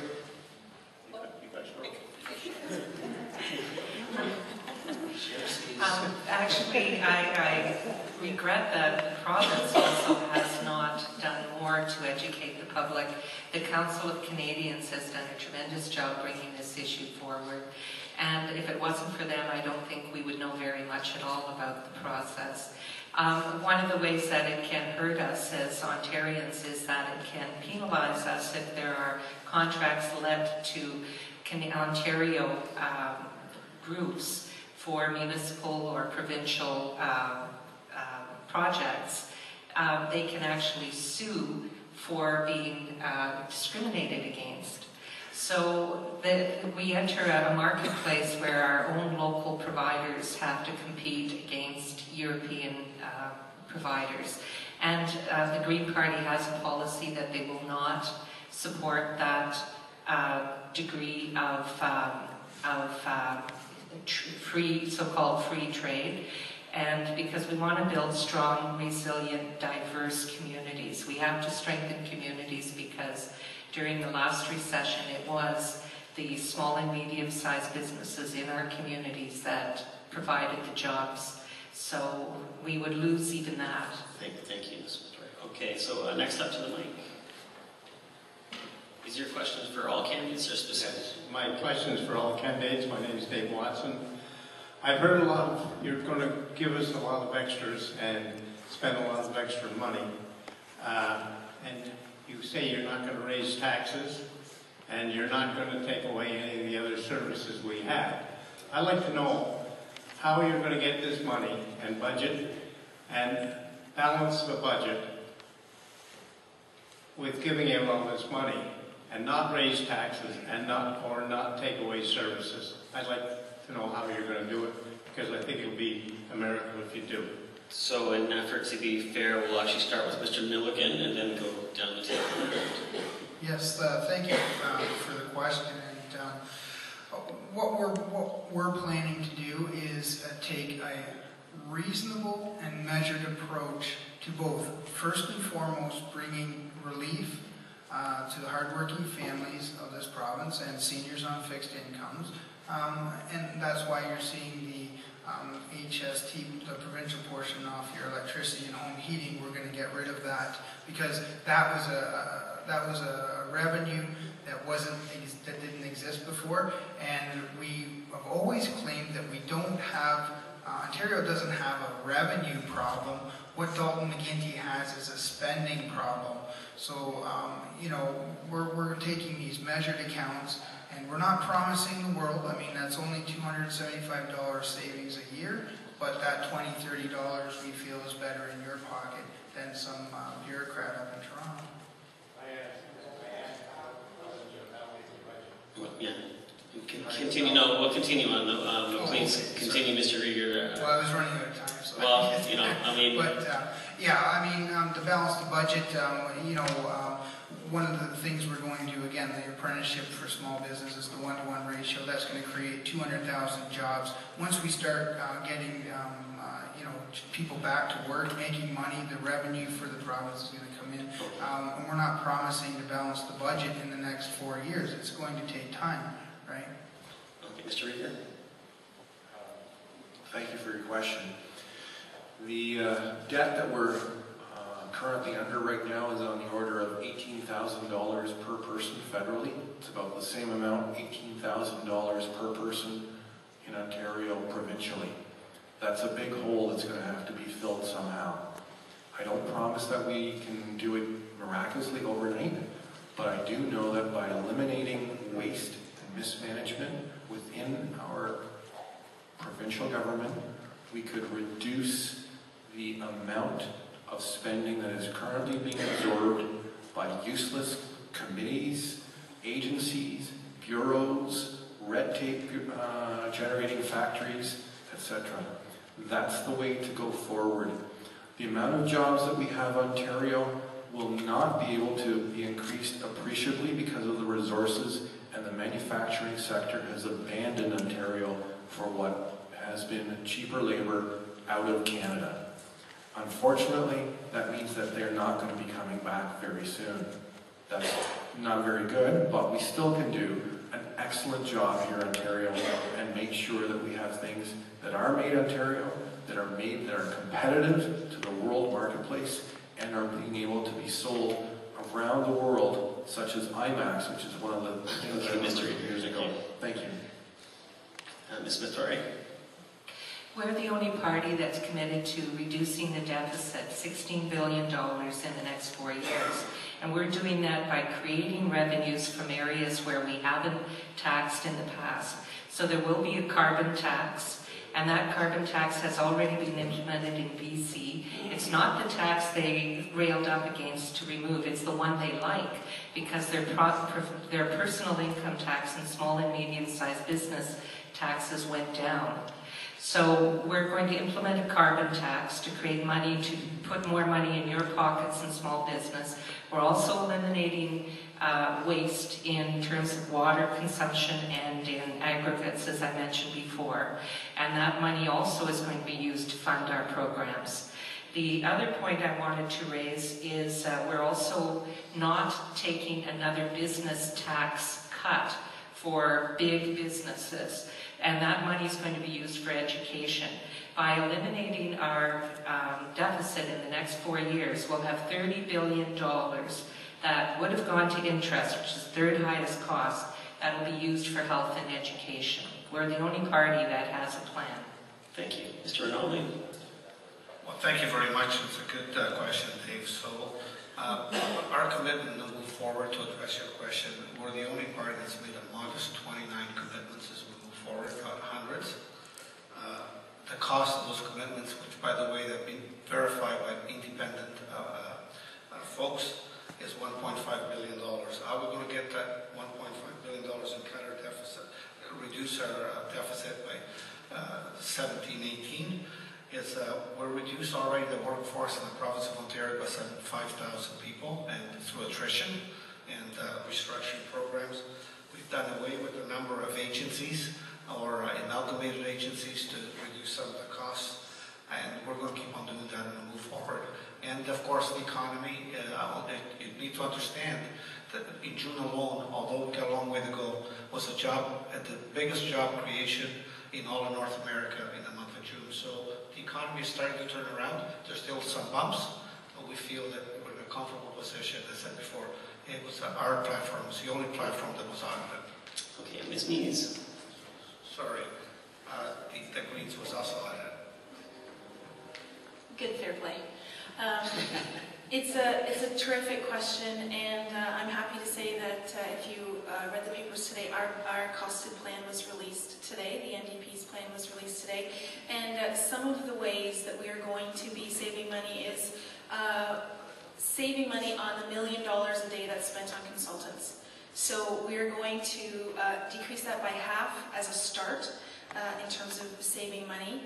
Actually, I regret that the province also has not done more to educate the public. The Council of Canadians has done a tremendous job bringing this issue forward. And if it wasn't for them, I don't think we would know very much at all about the process. One of the ways that it can hurt us as Ontarians is that it can penalize us if there are contracts let to Ontario groups for municipal or provincial projects. They can actually sue for being discriminated against. So we enter a marketplace where our own local providers have to compete against European providers. And the Green Party has a policy that they will not support that degree of so-called free trade. And because we want to build strong, resilient, diverse communities. We have to strengthen communities because during the last recession, it was the small and medium-sized businesses in our communities that provided the jobs. So we would lose even that. Thank you, Ms. McLarty. Okay, so next up to the mic. Is your questions for all candidates or specific? Yes, my question is for all candidates. My name is Dave Watson. I've heard a lot of, you're going to give us a lot of extras and spend a lot of extra money. And you say you're not going to raise taxes and you're not going to take away any of the other services we have. I'd like to know how you're going to get this money and budget and balance the budget with giving out all this money and not raise taxes and not take away services. I'd like to know how you're going to do it, because I think it'll be a miracle if you do. So in an effort to be fair, we'll actually start with Mr. Milligan and then go down the table. Yes, thank you for the question. And what we're planning to do is take a reasonable and measured approach to both, first and foremost, bringing relief to the hardworking families of this province and seniors on fixed incomes. And that's why you're seeing the HST, the provincial portion off your electricity and home heating. We're going to get rid of that because that was a revenue that didn't exist before, and we have always claimed that we don't have. Ontario doesn't have a revenue problem. What Dalton McGuinty has is a spending problem. So, we're taking these measured accounts, and we're not promising the world. I mean, that's only $275 savings a year, but that $20, $30 we feel is better in your pocket than some bureaucrat up in Toronto. Yeah. Continue. No, we'll continue on. Please continue, Mr. Rieger. Well, I was running out of time. So But, to balance the budget, one of the things we're going to do, again, the apprenticeship for small businesses, the 1-to-1 ratio, that's going to create 200,000 jobs. Once we start getting, people back to work, making money, the revenue for the province is going to come in. And we're not promising to balance the budget in the next 4 years. It's going to take time, right? Okay, Mr. Rieger. Thank you for your question. The debt that we're currently under right now is on the order of $18,000 per person federally. It's about the same amount, $18,000 per person in Ontario provincially. That's a big hole that's going to have to be filled somehow. I don't promise that we can do it miraculously overnight, but I do know that by eliminating waste and mismanagement within our provincial government, we could reduce the amount of spending that is currently being absorbed by useless committees, agencies, bureaus, red tape generating factories, etc. That's the way to go forward. The amount of jobs that we have in Ontario will not be able to be increased appreciably because of the resources, and the manufacturing sector has abandoned Ontario for what has been cheaper labor out of Canada. Unfortunately, that means that they're not going to be coming back very soon. That's not very good, but we still can do an excellent job here in Ontario and make sure that we have things that are made in Ontario, that are competitive to the world marketplace, and are being able to be sold around the world, such as IMAX, which is one of the things that I learned years ago. Thank you. Ms. Smith-Torrie. We're the only party that's committed to reducing the deficit $16 billion in the next 4 years. And we're doing that by creating revenues from areas where we haven't taxed in the past. So there will be a carbon tax, and that carbon tax has already been implemented in BC. It's not the tax they railed up against to remove, it's the one they like, because their personal income tax and small and medium-sized business taxes went down. So we're going to implement a carbon tax to create money, to put more money in your pockets in small business. We're also eliminating waste in terms of water consumption and in aggregates, as I mentioned before. And that money also is going to be used to fund our programs. The other point I wanted to raise is we're also not taking another business tax cut for big businesses. And that money is going to be used for education. By eliminating our deficit in the next 4 years, we'll have $30 billion that would have gone to interest, which is the third highest cost, that will be used for health and education. We're the only party that has a plan. Thank you. Mr. Rinaldi. Well, thank you very much. It's a good question, Dave. So our commitment to move forward to address your question, we're the only party that's made a modest 29 commitments as we move forward, not hundreds. The cost of those commitments, which by the way have been verified by independent folks, is $1.5 billion. How are we going to get that $1.5 billion and cut our deficit, reduce our deficit by 17-18? Is we're reduced already the workforce in the province of Ontario by 5,000 people, and through attrition and restructuring programs. We've done away with a number of agencies or amalgamated agencies to reduce some of the costs, and we're going to keep on doing that and move forward. And of course, the economy, you need to understand that in June alone, although we've got a long way to go, was the biggest job creation in all of North America in the month of June. So the economy is starting to turn around. There's still some bumps, but we feel that we're in a comfortable position. As I said before, it was our platform, it was the only platform that was audited. Okay, Ms. Mees. Sorry, the Greens was also audited. Good, fair play. It's a terrific question, and I'm happy to say that if you read the papers today, our costed plan was released today. The NDP's plan was released today, and some of the ways that we are going to be saving money is saving money on the $1 million a day that's spent on consultants. So we are going to decrease that by half as a start. In terms of saving money,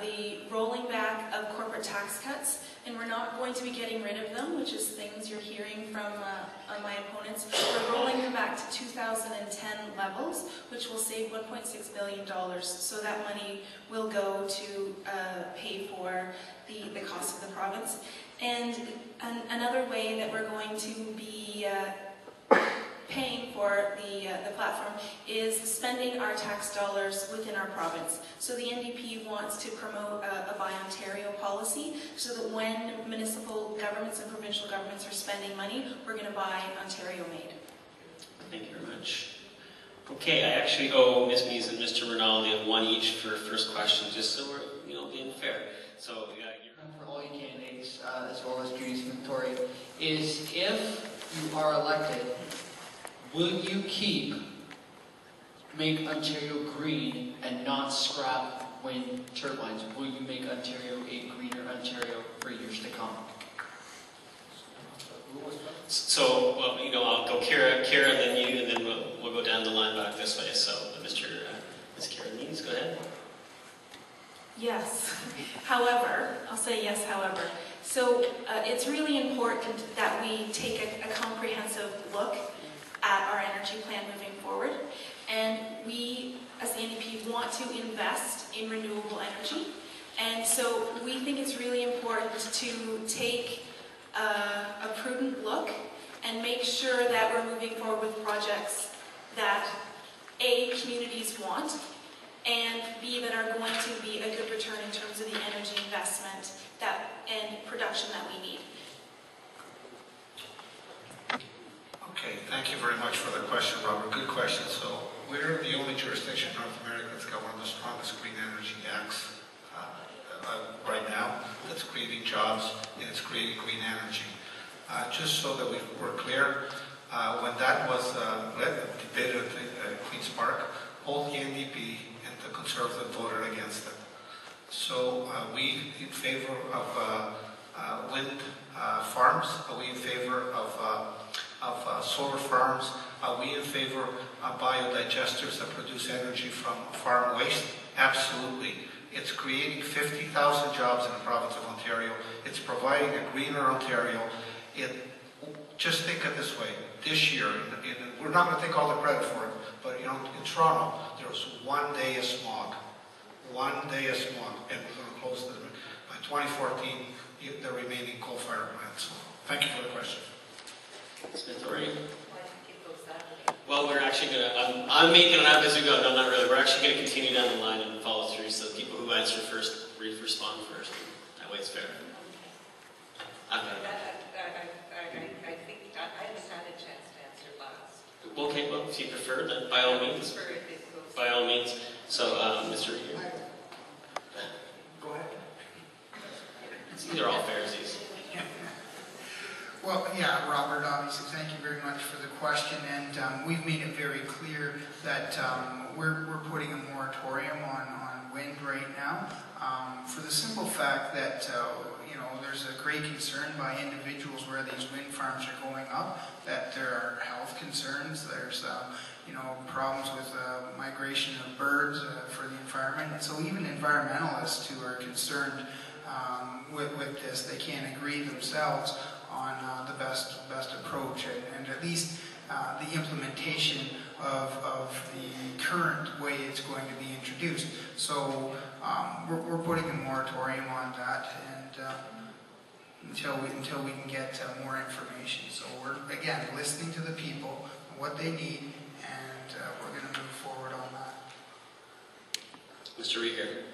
the rolling back of corporate tax cuts, and we're not going to be getting rid of them, which is things you're hearing from my opponents. We're rolling them back to 2010 levels, which will save $1.6 billion. So that money will go to pay for the cost of the province. And another way that we're going to be paying for the platform is spending our tax dollars within our province. So the NDP wants to promote a Buy Ontario policy so that when municipal governments and provincial governments are spending money, we're going to buy Ontario made. Thank you very much. Okay, I actually owe Ms. Mees and Mr. Rinaldi one each for first question, just so we're being fair. So for all you candidates, as well as Judy Smith-Torrie, is if you are elected, will you make Ontario green and not scrap wind turbines? Will you make Ontario a greener Ontario for years to come? So, well, I'll go Kara, then you, and then we'll go down the line back this way. So, Ms. Kara Mees, go ahead. Yes. However, I'll say yes, however. So it's really important that we take a comprehensive look at our energy plan moving forward. And we, as the NDP, want to invest in renewable energy. And so we think it's really important to take a prudent look and make sure that we're moving forward with projects that A, communities want, and B, that are going to be a good return in terms of the energy investment and production that we need. Okay, thank you very much for the question, Robert. Good question. So we're the only jurisdiction in North America that's got one of the strongest green energy acts right now that's creating jobs and it's creating green energy. Just so that we're clear, when that was debated at Queen's Park, both the NDP and the Conservative voted against it. So we in favor of wind farms? Are we in favor of solar farms? Are we in favor of biodigesters that produce energy from farm waste? Absolutely. It's creating 50,000 jobs in the province of Ontario. It's providing a greener Ontario. Just think of it this way. This year, we're not going to take all the credit for it, but in Toronto, there was 1 day of smog. 1 day of smog, and we're going to close by 2014 the remaining coal-fired plants. So, thank you for the question. Torrie. Well, we're actually going to, I'm making it up as we go. No, not really. We're actually going to continue down the line and follow through, so the people who answer first respond first. That way it's fair. I think I haven't had a chance to answer last. Okay, well, if you prefer, then by all means. By all means. So, Mr. Rieger. Go ahead. These are all fairsies. Well, yeah, Robert, obviously, thank you very much for the question, and we've made it very clear that we're putting a moratorium on wind right now, for the simple fact that, there's a great concern by individuals where these wind farms are going up, that there are health concerns, there's, problems with migration of birds for the environment, and so even environmentalists who are concerned with this, they can't agree themselves on the best approach, and at least the implementation of the current way it's going to be introduced. So we're putting a moratorium on that, and until we can get more information. So we're again listening to the people, what they need, and we're going to move forward on that. Mr. Rieger.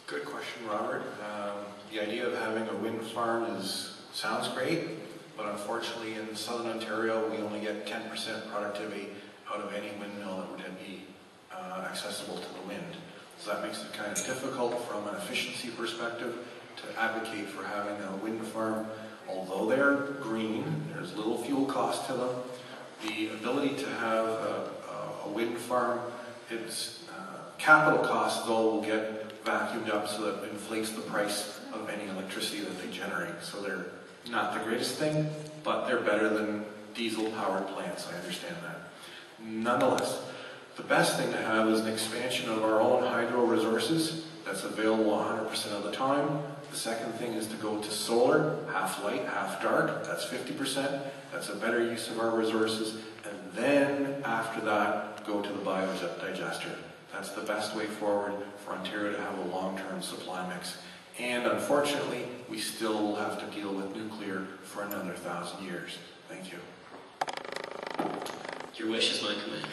Good question, Robert. The idea of having a wind farm sounds great, but unfortunately in southern Ontario we only get 10% productivity out of any windmill that would be accessible to the wind. So that makes it kind of difficult from an efficiency perspective to advocate for having a wind farm. Although they're green, there's little fuel cost to them. The ability to have a wind farm, its capital costs though will get vacuumed up so that it inflates the price of any electricity that they generate. So they're not the greatest thing, but they're better than diesel-powered plants, I understand that. Nonetheless, the best thing to have is an expansion of our own hydro resources that's available 100% of the time. The second thing is to go to solar, half light, half dark, that's 50%. That's a better use of our resources. And then, after that, go to the biodigester. That's the best way forward for Ontario to have a long-term supply mix. And unfortunately, we still will have to deal with nuclear for another 1,000 years. Thank you. Your wish is my command.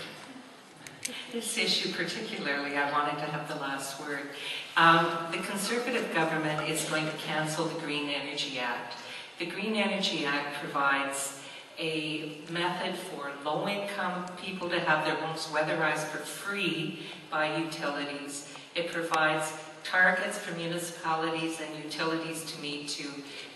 This issue particularly, I wanted to have the last word. The Conservative government is going to cancel the Green Energy Act. The Green Energy Act provides a method for low-income people to have their homes weatherized for free by utilities. It provides targets for municipalities and utilities to meet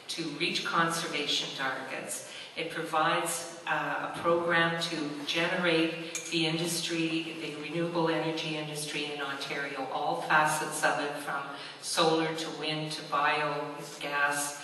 to reach conservation targets. It provides a program to generate the industry, the renewable energy industry in Ontario, all facets of it, from solar to wind to biogas.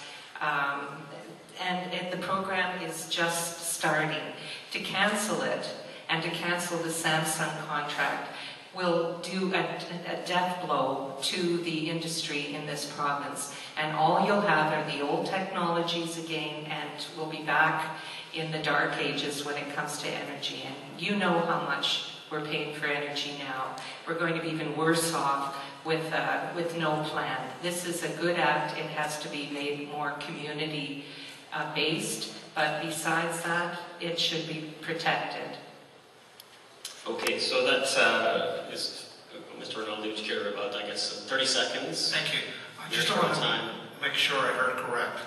And the program is just starting. To cancel it and to cancel the Samsung contract will do a death blow to the industry in this province. And all you'll have are the old technologies again, and we'll be back in the dark ages when it comes to energy. And you know how much we're paying for energy now. We're going to be even worse off with no plan. This is a good act. It has to be made more community based, but besides that, it should be protected. Okay, so that's is Mr. Rinaldi would care about, I guess, 30 seconds. Thank you. I just want to make sure I heard correct.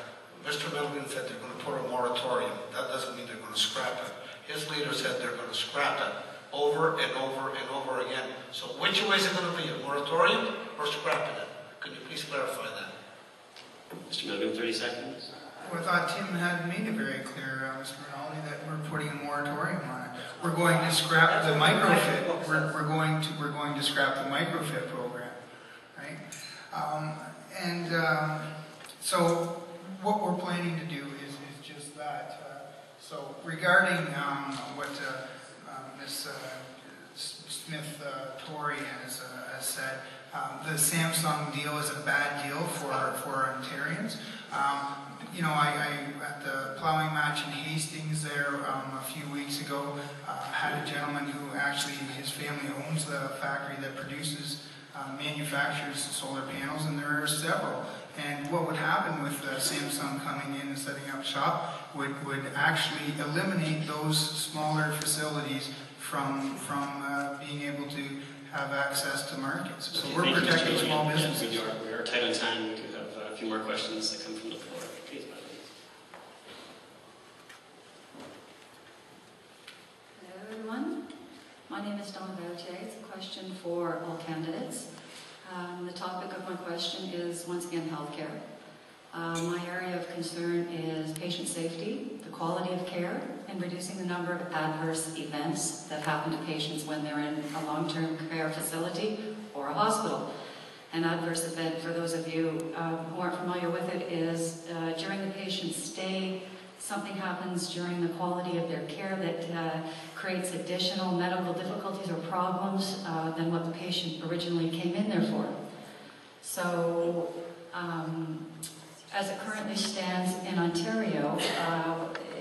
Mr. Milligan said they're going to put a moratorium. That doesn't mean they're going to scrap it. His leader said they're going to scrap it over and over and over again. So which way is it going to be, a moratorium or scrapping it? Can you please clarify that? Mr. Milligan, 30 seconds. Well, I thought Tim had made it very clear, Mr. Rinaldi, that we're putting a moratorium on it. We're going to scrap the microfit. We're going to scrap the microfit program, right? So what we're planning to do is just that. So regarding what Ms. Smith Torrie has said, the Samsung deal is a bad deal for Ontarians. You know, I at the plowing match in Hastings there a few weeks ago had a gentleman who actually, his family owns the factory that manufactures solar panels, and there are several. And what would happen with Samsung coming in and setting up shop would actually eliminate those smaller facilities from being able to have access to markets. So we're protecting small businesses. We are tight on time. We do have a few more questions that come from the floor. Please, madam. Hello, everyone. My name is Donna Berthier. It's a question for all candidates. The topic of my question is, once again, healthcare. My area of concern is patient safety, the quality of care, and reducing the number of adverse events that happen to patients when they're in a long-term care facility or a hospital. An adverse event, for those of you who aren't familiar with it, is during the patient's stay, something happens during the quality of their care that creates additional medical difficulties or problems than what the patient originally came in there for. So, as it currently stands in Ontario,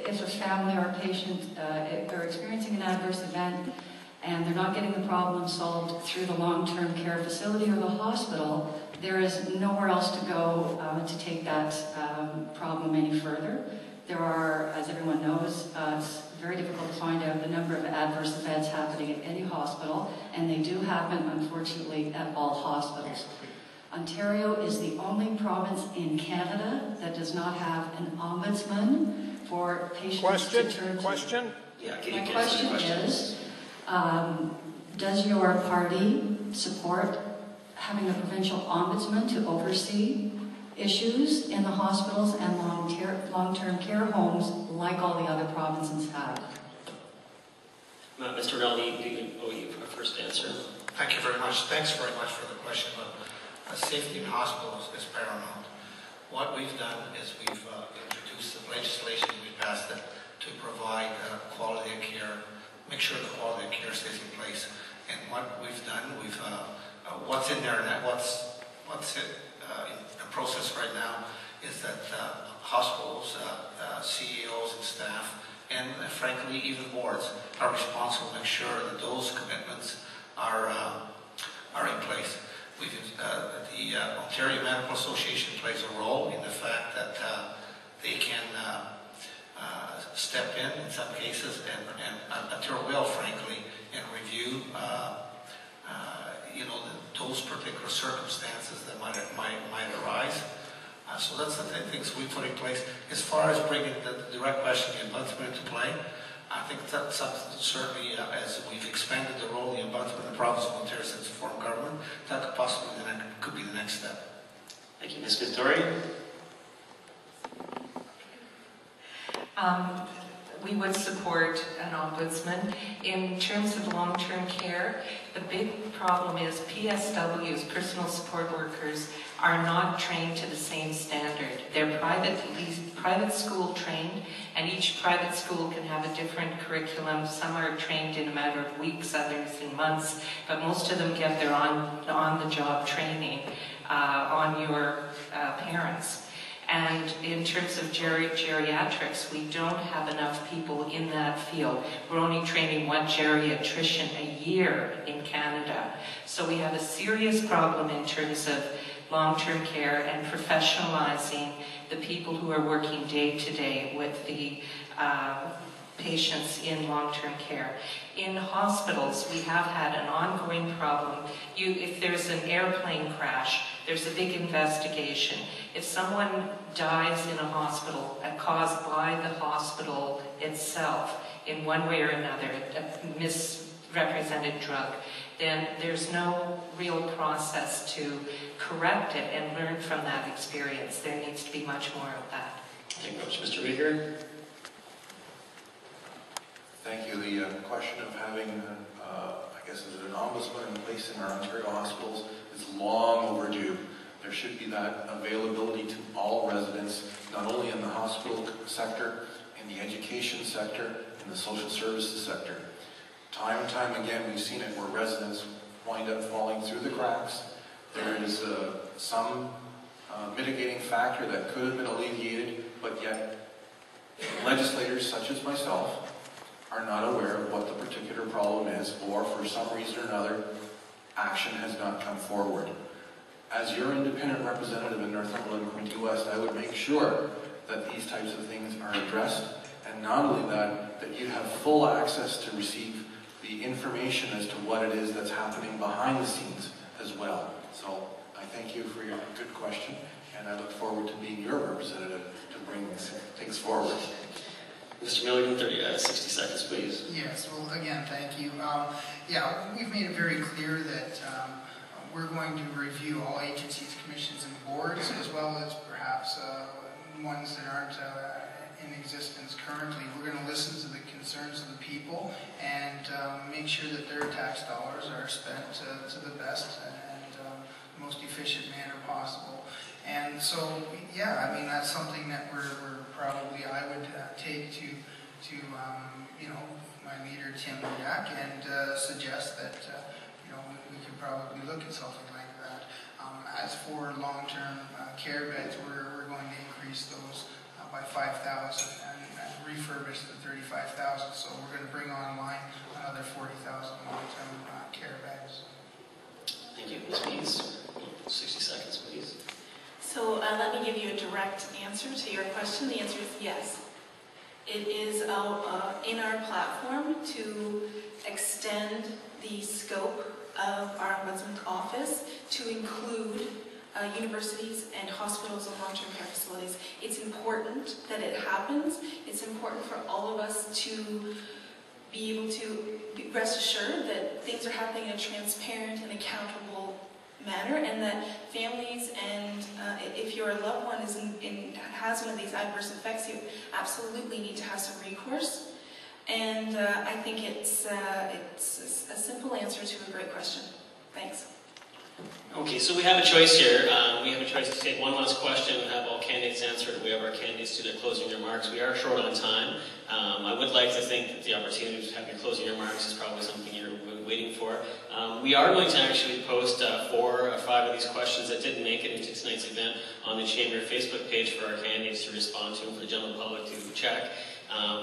if a family or a patient are experiencing an adverse event and they're not getting the problem solved through the long-term care facility or the hospital, there is nowhere else to go to take that problem any further. There are, as everyone knows, it's very difficult to find out the number of adverse events happening at any hospital, and they do happen, unfortunately, at all hospitals. Ontario is the only province in Canada that does not have an ombudsman for patients to turn to. Question? Yeah, my question is, does your party support having a provincial ombudsman to oversee issues in the hospitals and long-term care homes like all the other provinces have? Mr. Rinaldi, you owe you a first answer. Thank you very much. Thanks very much for the question. Safety in hospitals is paramount. What we've done is we've introduced the legislation, we passed it to provide quality of care, make sure the quality of care stays in place. And what we've done, what's in there, and what's in the process right now is that hospitals, CEOs and staff, and frankly even boards are responsible to make sure that those commitments are in place. The Ontario Medical Association plays a role in the fact that they can step in some cases and until will, frankly, and review those particular circumstances that might arise. So that's the things we put in place. As far as bringing the direct question, the ombudsman into play, I think that's something certainly, as we've expanded the role of the ombudsman in the province of Ontario since the form of government, that could possibly could be the next step. Thank you. Ms. Torrie? We would support an ombudsman. In terms of long-term care, the big problem is PSWs, personal support workers, are not trained to the same standard. They're private school trained, and each private school can have a different curriculum. Some are trained in a matter of weeks, others in months, but most of them get their on-the-job training on your parents. And in terms of geriatrics, we don't have enough people in that field. We're only training one geriatrician a year in Canada. So we have a serious problem in terms of long-term care and professionalizing the people who are working day to day with the patients in long-term care. In hospitals, we have had an ongoing problem. If there's an airplane crash, there's a big investigation. If someone dies in a hospital caused by the hospital itself in one way or another, a misrepresented drug, then there's no real process to correct it and learn from that experience. There needs to be much more of that. Thank you very much. Mr. Rieger? Thank you. The question of having, I guess, an ombudsman in place in our Ontario hospitals is long overdue. There should be that availability to all residents, not only in the hospital sector, in the education sector, in the social services sector. Time and time again, we've seen it where residents wind up falling through the cracks. There is some mitigating factor that could have been alleviated, but yet legislators such as myself are not aware of what the particular problem is, or for some reason or another, action has not come forward. As your independent representative in Northumberland Quinte West, I would make sure that these types of things are addressed, and not only that, that you have full access to receive the information as to what it is that's happening behind the scenes as well. So I thank you for your good question, and I look forward to being your representative to bring things forward. Mr. Milligan, 60 seconds, please. Yes, well, again, thank you. Yeah, we've made it very clear that we're going to review all agencies, commissions, and boards, as well as perhaps ones that aren't in existence currently. We're going to listen to the concerns of the people and make sure that their tax dollars are spent to the best and most efficient manner possible. And so, yeah, I mean, that's something that we're probably, I would take to you know, my leader, Tim Jack, and suggest that, you know, we could probably look at something like that. As for long-term care beds, we're going to increase those by 5,000 and refurbish the 35,000. So we're going to bring online another 40,000 long-term care beds. Thank you. Ms. Mees, 60 seconds, please. So let me give you a direct answer to your question. The answer is yes. It is in our platform to extend the scope of our Ombudsman's office to include universities and hospitals and long-term care facilities. It's important that it happens. It's important for all of us to be able to rest assured that things are happening in a transparent and accountable manner, and that families and if your loved one is has one of these adverse effects, you absolutely need to have some recourse. And I think it's a simple answer to a great question. Thanks. Okay, so we have a choice here. We have a choice to take one last question and have all candidates answer it. We have our candidates do their closing remarks. We are short on time. I would like to think that the opportunity to have your closing remarks is probably something you're waiting for. We are going to actually post 4 or 5 of these questions that didn't make it into tonight's event on the Chamber Facebook page for our candidates to respond to and for the general public to check.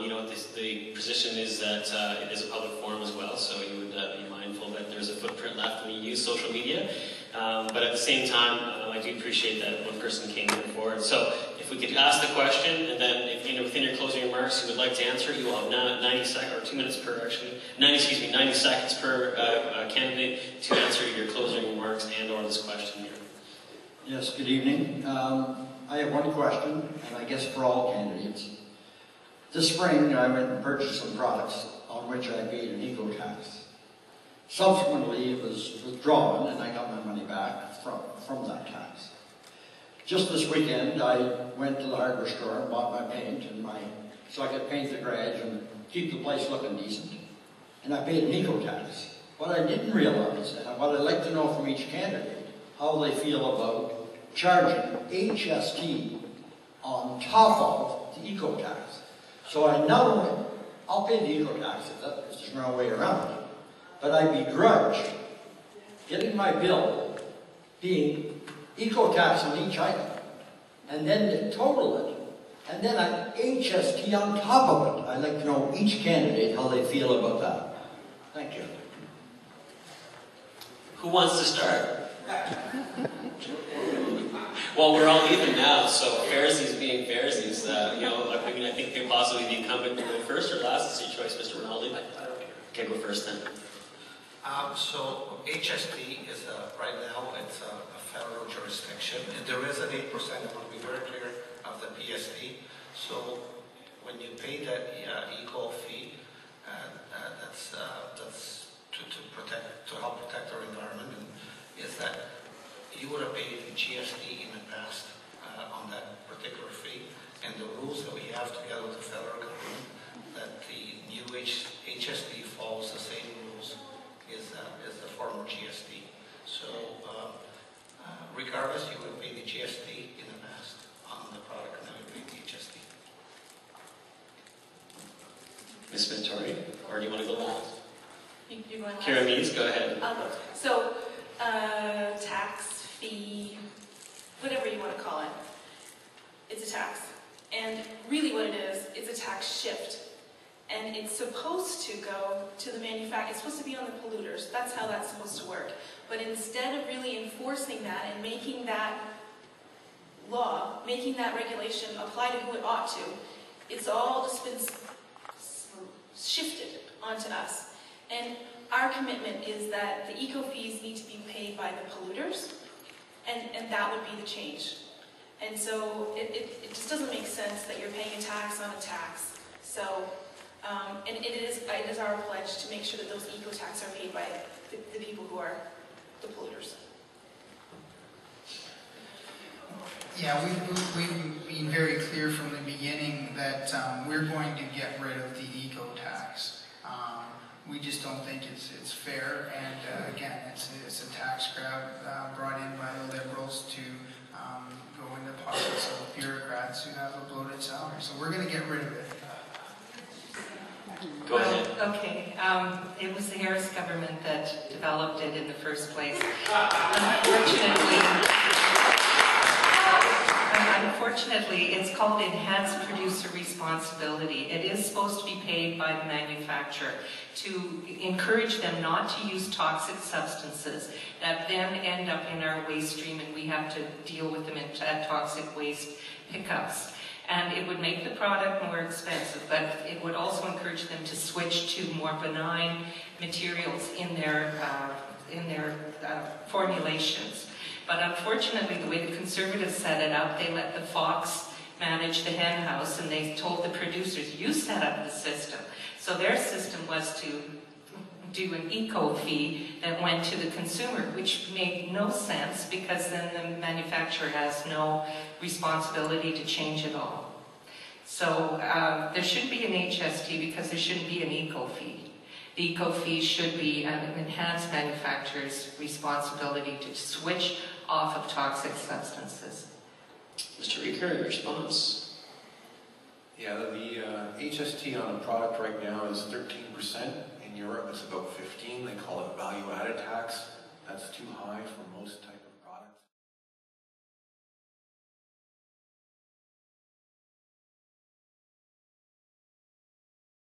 You know, the position is that it is a public forum as well, so you would be mindful that there's a footprint left when you use social media. But at the same time, I do appreciate that one person came here forward. So if we could ask the question, and then if within your closing remarks you would like to answer, you will have 90 seconds, or 2 minutes per, actually, 90 seconds per candidate to answer your closing remarks and or this question here. Yes, good evening. I have one question, and I guess for all candidates. This spring, I went and purchased some products on which I paid an eco-tax. Subsequently, it was withdrawn, and I got my money back from that tax. Just this weekend, I went to the hardware store and bought my paint, so I could paint the garage and keep the place looking decent. And I paid an eco-tax. What I didn't realize, and what I'd like to know from each candidate, how they feel about charging HST on top of the eco-tax. So I not only, I'll pay the eco-tax if there's no way around it, but I begrudge getting my bill being eco-tax on each item, and then to total it, and then an HST on top of it. I'd like to know each candidate how they feel about that. Thank you. Who wants to start? Well, we're all even now, so Pharisees being Pharisees, I think they possibly the incumbent to go first or last. It's your choice, Mr. Rinaldi. I don't care. Okay, go first then. So HST is right now it's a federal jurisdiction. There is an 8%. I want to be very clear of the PST. So when you pay that eco fee, that's to help protect our environment, and is that you would have paid the GST in the past on that particular fee, and the rules that we have together with the federal government that the new HST follows the same rules is the former GST. So regardless, you would pay the GST in the past on the product, and now you pay the HST. Ms. Torrie, or do you want to go last? You're going last. Kara Mees, go ahead. So, tax, fee, whatever you want to call it, it's a tax. And really what it is, it's a tax shift. And it's supposed to go to the manufacturer, it's supposed to be on the polluters. That's how that's supposed to work. But instead of really enforcing that and making that law, making that regulation apply to who it ought to, it's all just been shifted onto us. And our commitment is that the eco fees need to be paid by the polluters, and that would be the change. And so it just doesn't make sense that you're paying a tax on a tax. So, and it is our pledge to make sure that those eco tax are paid by the people who are the polluters. Yeah, we've been very clear from the beginning that we're going to get rid of the eco tax. We just don't think it's fair, and again, it's a tax grab brought in by the Liberals to go in the pockets of bureaucrats who have a bloated salary. So we're going to get rid of it. Go ahead. Okay, it was the Harris government that developed it in the first place. Unfortunately, it's called enhanced producer responsibility. It is supposed to be paid by the manufacturer to encourage them not to use toxic substances that then end up in our waste stream, and we have to deal with them at toxic waste pickups. And it would make the product more expensive, but it would also encourage them to switch to more benign materials in their formulations. But unfortunately, the way the Conservatives set it up, they let the fox manage the hen house, and they told the producers, you set up the system. So their system was to do an eco fee that went to the consumer, which made no sense because then the manufacturer has no responsibility to change it all. So there shouldn't be an HST because there shouldn't be an eco fee. The eco fee should be an enhanced manufacturer's responsibility to switch off of toxic substances. Mr. Rieger, your response? Yeah, the HST on a product right now is 13%. In Europe, it's about 15%. They call it value-added tax. That's too high for most